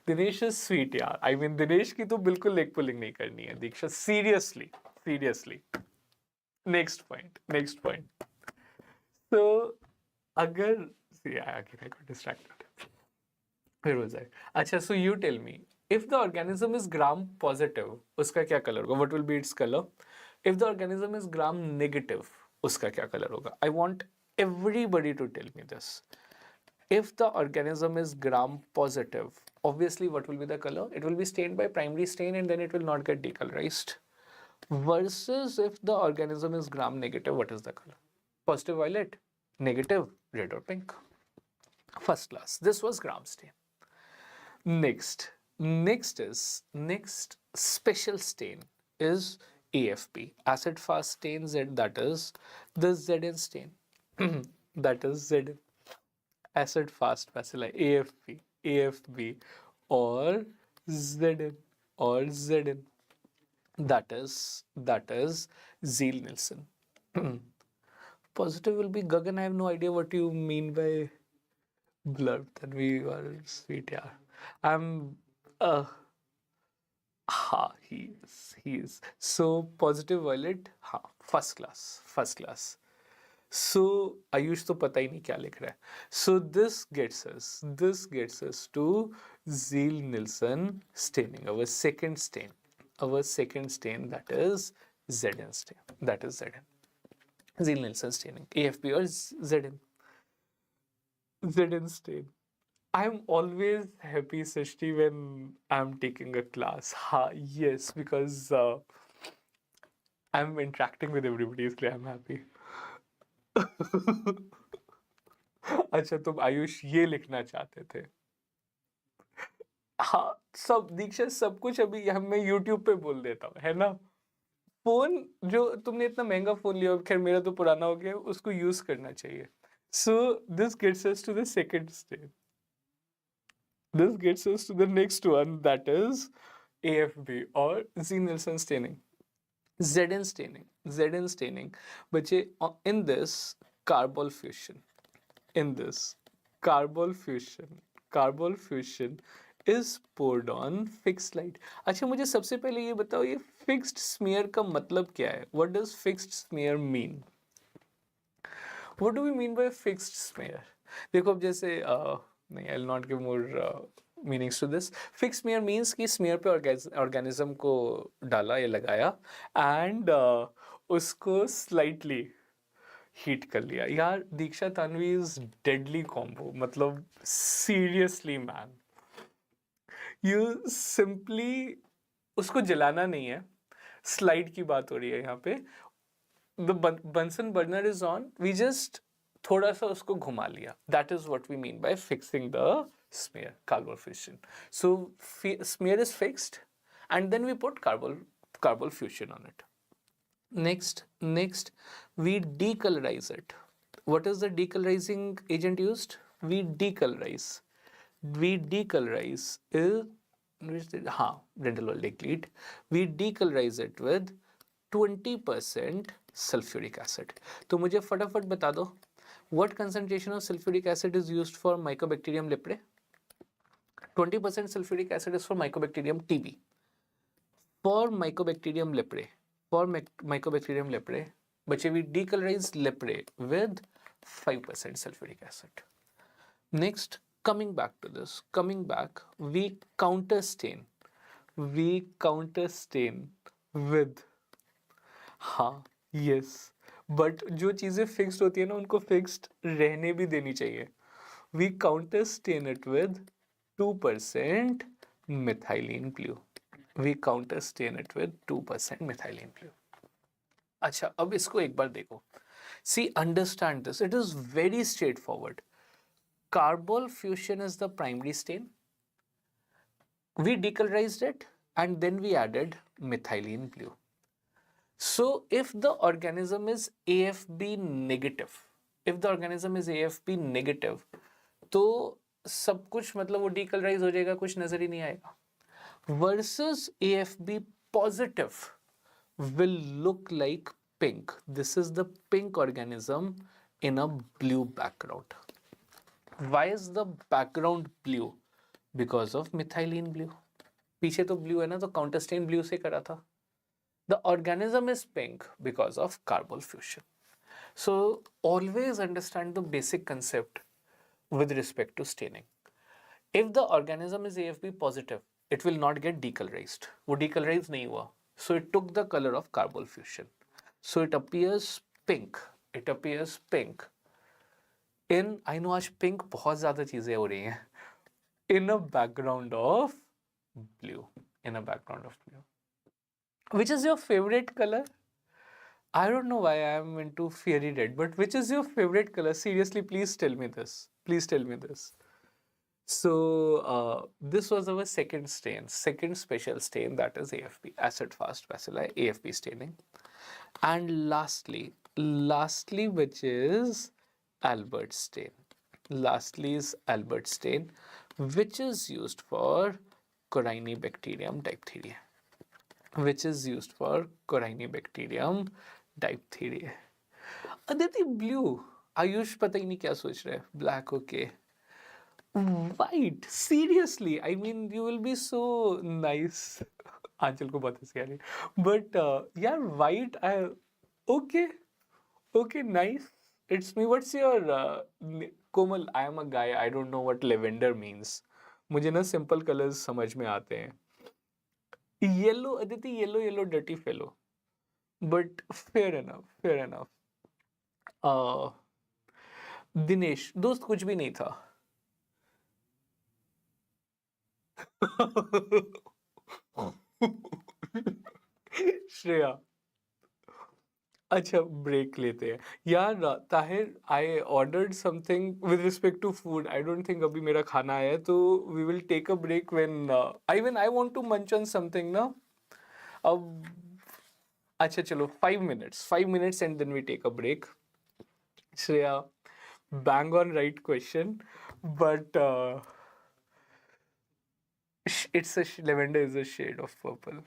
Dinesh is sweet यार. I mean Dinesh की तो बिल्कुल leg pulling नहीं करनी है. Diksha seriously seriously. Next point. तो अगर डिस्ट्रैक्टेड फिर हो जाए. अच्छा, so you tell me, if the organism is gram positive, उसका क्या कलर होगा? What will be its colour? If the organism is gram negative, उसका क्या कलर होगा? I want everybody to tell me this. If the organism is gram positive, obviously what will be the color? It will be stained by primary stain and then it will not get decolorized. Versus if the organism is gram negative, what is the color? Positive violet, negative red or pink. First class. This was gram stain. Next special stain is AFP, acid fast stain Z, that is the Zn stain. That is Zn. Acid fast bacilli, AFB or Zn. That is Zeal-Nielsen. Positive will be Gagan. I have no idea what you mean by blurb. Then we are sweet, yeah. I'm he is. So positive violet, first class. So Ayush तो पता ही नहीं क्या लिख रहा है. So this gets us to Zeal Nielsen staining, our second stain, that is Zn stain, that is Zn. Zeal Nielsen staining, AFP or Zn stain. I'm always happy, Srishti, when I'm taking a class. Ha, yes, because I'm interacting with everybody, इसलिए I'm happy. अच्छा, तुम आयुष ये लिखना चाहते थे. हाँ, सब दीक्षा सब कुछ अभी मैं YouTube पे बोल देता हूँ, है ना. फोन जो तुमने इतना महंगा फोन लिया, खैर मेरा तो पुराना हो गया, उसको यूज करना चाहिए. So this gets us to the second stage. This gets us to the next one, that is AFB or Z-Nielsen staining. Zn staining. Zn staining. बच्चे, in this carbol fusion, carbol fusion is poured on fixed light. अच्छा, मुझे सबसे पहले ये बताओ, ये fixed smear का मतलब क्या है? What does fixed smear mean? What do we mean by fixed smear? देखो, अब जैसे नहीं, I'll not give more meanings to this. Fixed smear means कि smear पे organism को डाला या लगाया and उसको slightly हीट कर लिया. यार दीक्षा तानवी इज डेडली कॉम्बो, मतलब सीरियसली मैन. यू सिंपली उसको जलाना नहीं है, स्लाइड की बात हो रही है यहाँ पे. The Bunsen burner is on, we just थोड़ा सा उसको घुमा लिया. That is what we mean by fixing the smear, carbol fusion. So smear is fixed and then we put carbol fusion on it. Next, we decolorize it. What is the decolorizing agent used? We decolorize is dental valdecolite. We decolorize it with 20% sulfuric acid. तो मुझे फटाफट बता दो, what concentration of sulfuric acid is used for Mycobacterium leprae? 20% sulfuric acid is for Mycobacterium TB. For Mycobacterium leprae, बच्चे, we decolorize leprae with 5% sulfuric acid. Next, coming back, we counter stain with, हाँ, yes, but जो चीजें fixed होती है ना, उनको fixed रहने भी देनी चाहिए. We counter stain it with 2% methylene blue. अच्छा, अब इसको एक बार देखो. See, understand this. It is very straightforward. Carbol fusion is the primary stain. We decolorized it and then we added methylene blue. So if the organism is AFB negative, तो सब कुछ मतलब वो decolorize हो जाएगा, कुछ नजर ही नहीं आएगा. Versus AFB positive will look like pink. This is the pink organism in a blue background. Why is the background blue? Because of methylene blue. पीछे तो blue है ना, तो counter stain blue से करा था. The organism is pink because of carbol fusion. So always understand the basic concept with respect to staining. If the organism is AFB positive, it will not get decolorized. वो decolorize नहीं हुआ. So it took the color of carbol fusion. So it appears pink. In, I know आज pink बहुत ज़्यादा चीज़ें हो रही हैं. In a background of blue. Which is your favorite color? I don't know why I am into fiery red, but which is your favorite color? Seriously, please tell me this. So this was our second special stain, that is AFP, acid fast bacilli, AFP staining. And lastly, which is Albert stain. Which is used for Corynebacterium diphtheria. Aditi, blue. Ayush पता ही नहीं क्या सोच रहा है. Black, okay. White, seriously, I mean, you will be so nice. आंचल को बहुत हंसी आ रही. But yeah, white, okay, nice. it's me. What's your Komal? I am a guy. I don't know what lavender means. मुझे ना simple colors समझ में आते हैं. Yellow, Aditi, yellow, yellow, dirty fellow. But fair enough, fair enough. Uh, Dinesh, दोस्त कुछ भी नहीं था. श्रेया, अच्छा ब्रेक लेते हैं यार. Tahir, I ordered something with respect to food. I don't think अभी मेरा खाना आया है, तो we will take a break when I want to munch on something ना. अब अच्छा चलो, 5 minutes, 5 minutes and then we take a break. Shreya, bang on right question, but lavender is a shade of purple.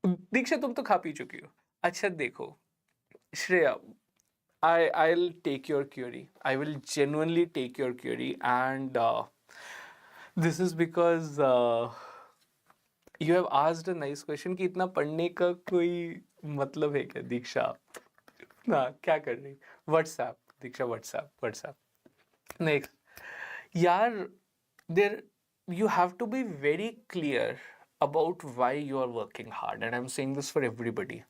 दीक्षा, तुम तो खा P चुकी हो. अच्छा देखो Shreya, I'll take your query. I will genuinely take your query, and this is because you have asked a nice question कि इतना पढ़ने का कोई मतलब है क्या दीक्षा. ना क्या कर रही. व्हाट्सएप दीक्षा, व्हाट्सएप व्हाट्सएप. नेक्स्ट यार, there you have to be very clear about why you are working hard, and I'm saying this for everybody.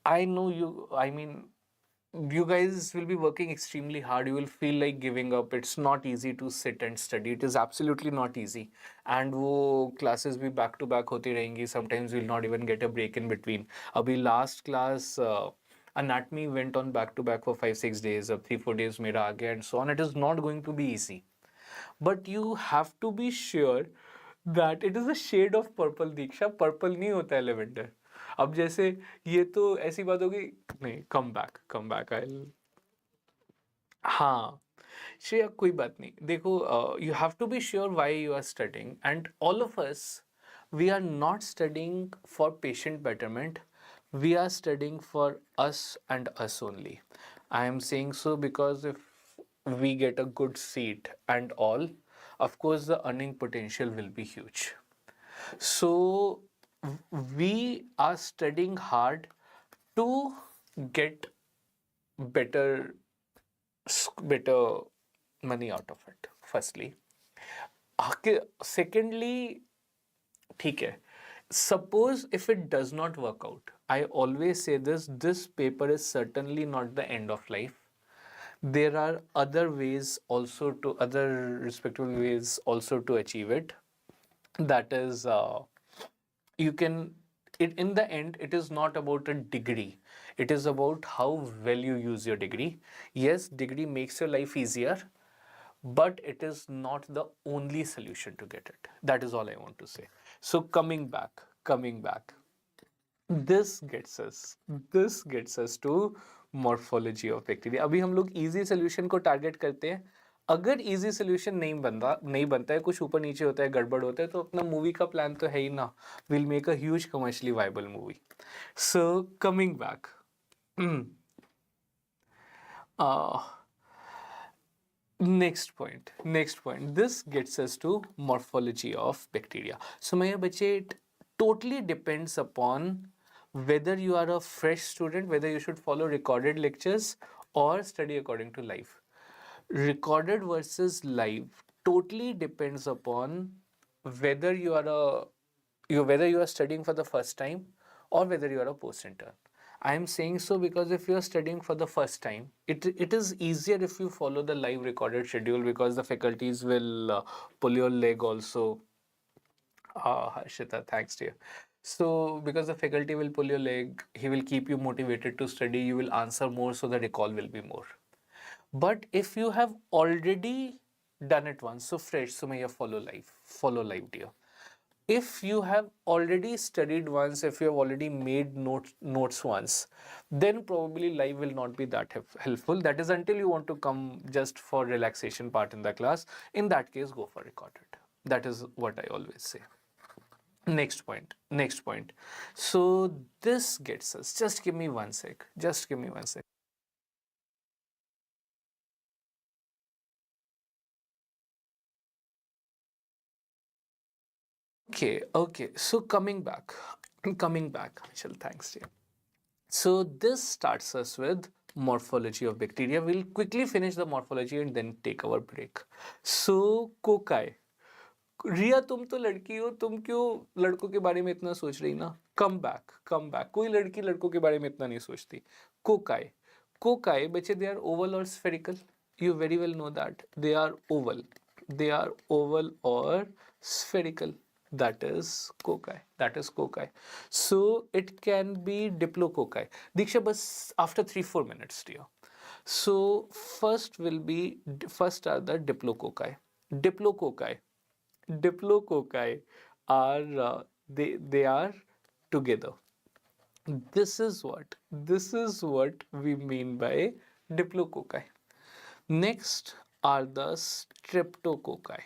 I know you, I mean, you guys will be working extremely hard. You will feel like giving up. It's not easy to sit and study. It is absolutely not easy. And वो classes भी back to back होती रहेंगी. Sometimes we'll not even get a break in between. अभी last class anatomy went on back to back for 5-6 days. अब 3-4 days मेरा आ गया, and so on. It is not going to be easy. But you have to be sure that it is a shade of purple. Diksha, purple नहीं होता है lavender. अब जैसे ये तो ऐसी बात होगी. नहीं, कम बैक आई. हाँ श्रेया, कोई बात नहीं. देखो, you have to be sure why you are studying, and all of us, we are not studying for patient betterment. We are studying for us and us only. I am saying so because if we get a good seat and all, of course the earning potential will be huge. So we are studying hard to get better better money out of it, firstly. Secondly, ठीक है, suppose if it does not work out, I always say this paper is certainly not the end of life. There are other ways also, to other respectable ways also to achieve it. That is, you can, in the end, it is not about a degree. It is about how well you use your degree. Yes, degree makes your life easier, but it is not the only solution to get it. That is all I want to say. So coming back, this gets us to morphology of bacteria. अभी हम लोग easy solution को target करते हैं. अगर easy solution नहीं बनता है, कुछ ऊपर नीचे होता है, गड़बड़ होता है, तो अपना मूवी का प्लान तो है ही ना. We'll make a huge commercially viable movie. So coming back, uh, next point. This gets us to morphology of bacteria. So मेरे बच्चे, it totally depends upon whether you are a fresh student, whether you should follow recorded lectures or study according to live. Recorded versus live totally depends upon whether you are studying for the first time or whether you are a post intern. I am saying so because if you are studying for the first time, it is easier if you follow the live recorded schedule, because the faculties will pull your leg also. Harshita, thanks to you. So, because the faculty will pull your leg, he will keep you motivated to study, you will answer more, so the recall will be more. But if you have already done it once, so fresh, so may you follow life, dear. If you have already studied once, if you have already made notes once, then probably live will not be that helpful. That is until you want to come just for relaxation part in the class. In that case, go for recorded. That is what I always say. Next point. So this gets us, just give me one sec. Okay. So coming back. Achal, thanks, dear. So this starts us with morphology of bacteria. We'll quickly finish the morphology and then take our break. So कोकाई, रिया तुम तो लड़की हो, तुम क्यों लड़कों के बारे में इतना सोच रही ना? कम बैक, कोई लड़की लड़कों के बारे में इतना नहीं सोचती. कोकाई, कोकाई बच्चे, they are oval or spherical? You very well know that they are oval. They are oval or spherical. That is cocci. That is cocci. So it can be diplococci. Diksha, bas after 3-4 minutes, dear. So first are the diplococci. Diplococci. Diplococci are they are together. This is what we mean by diplococci. Next are the streptococci.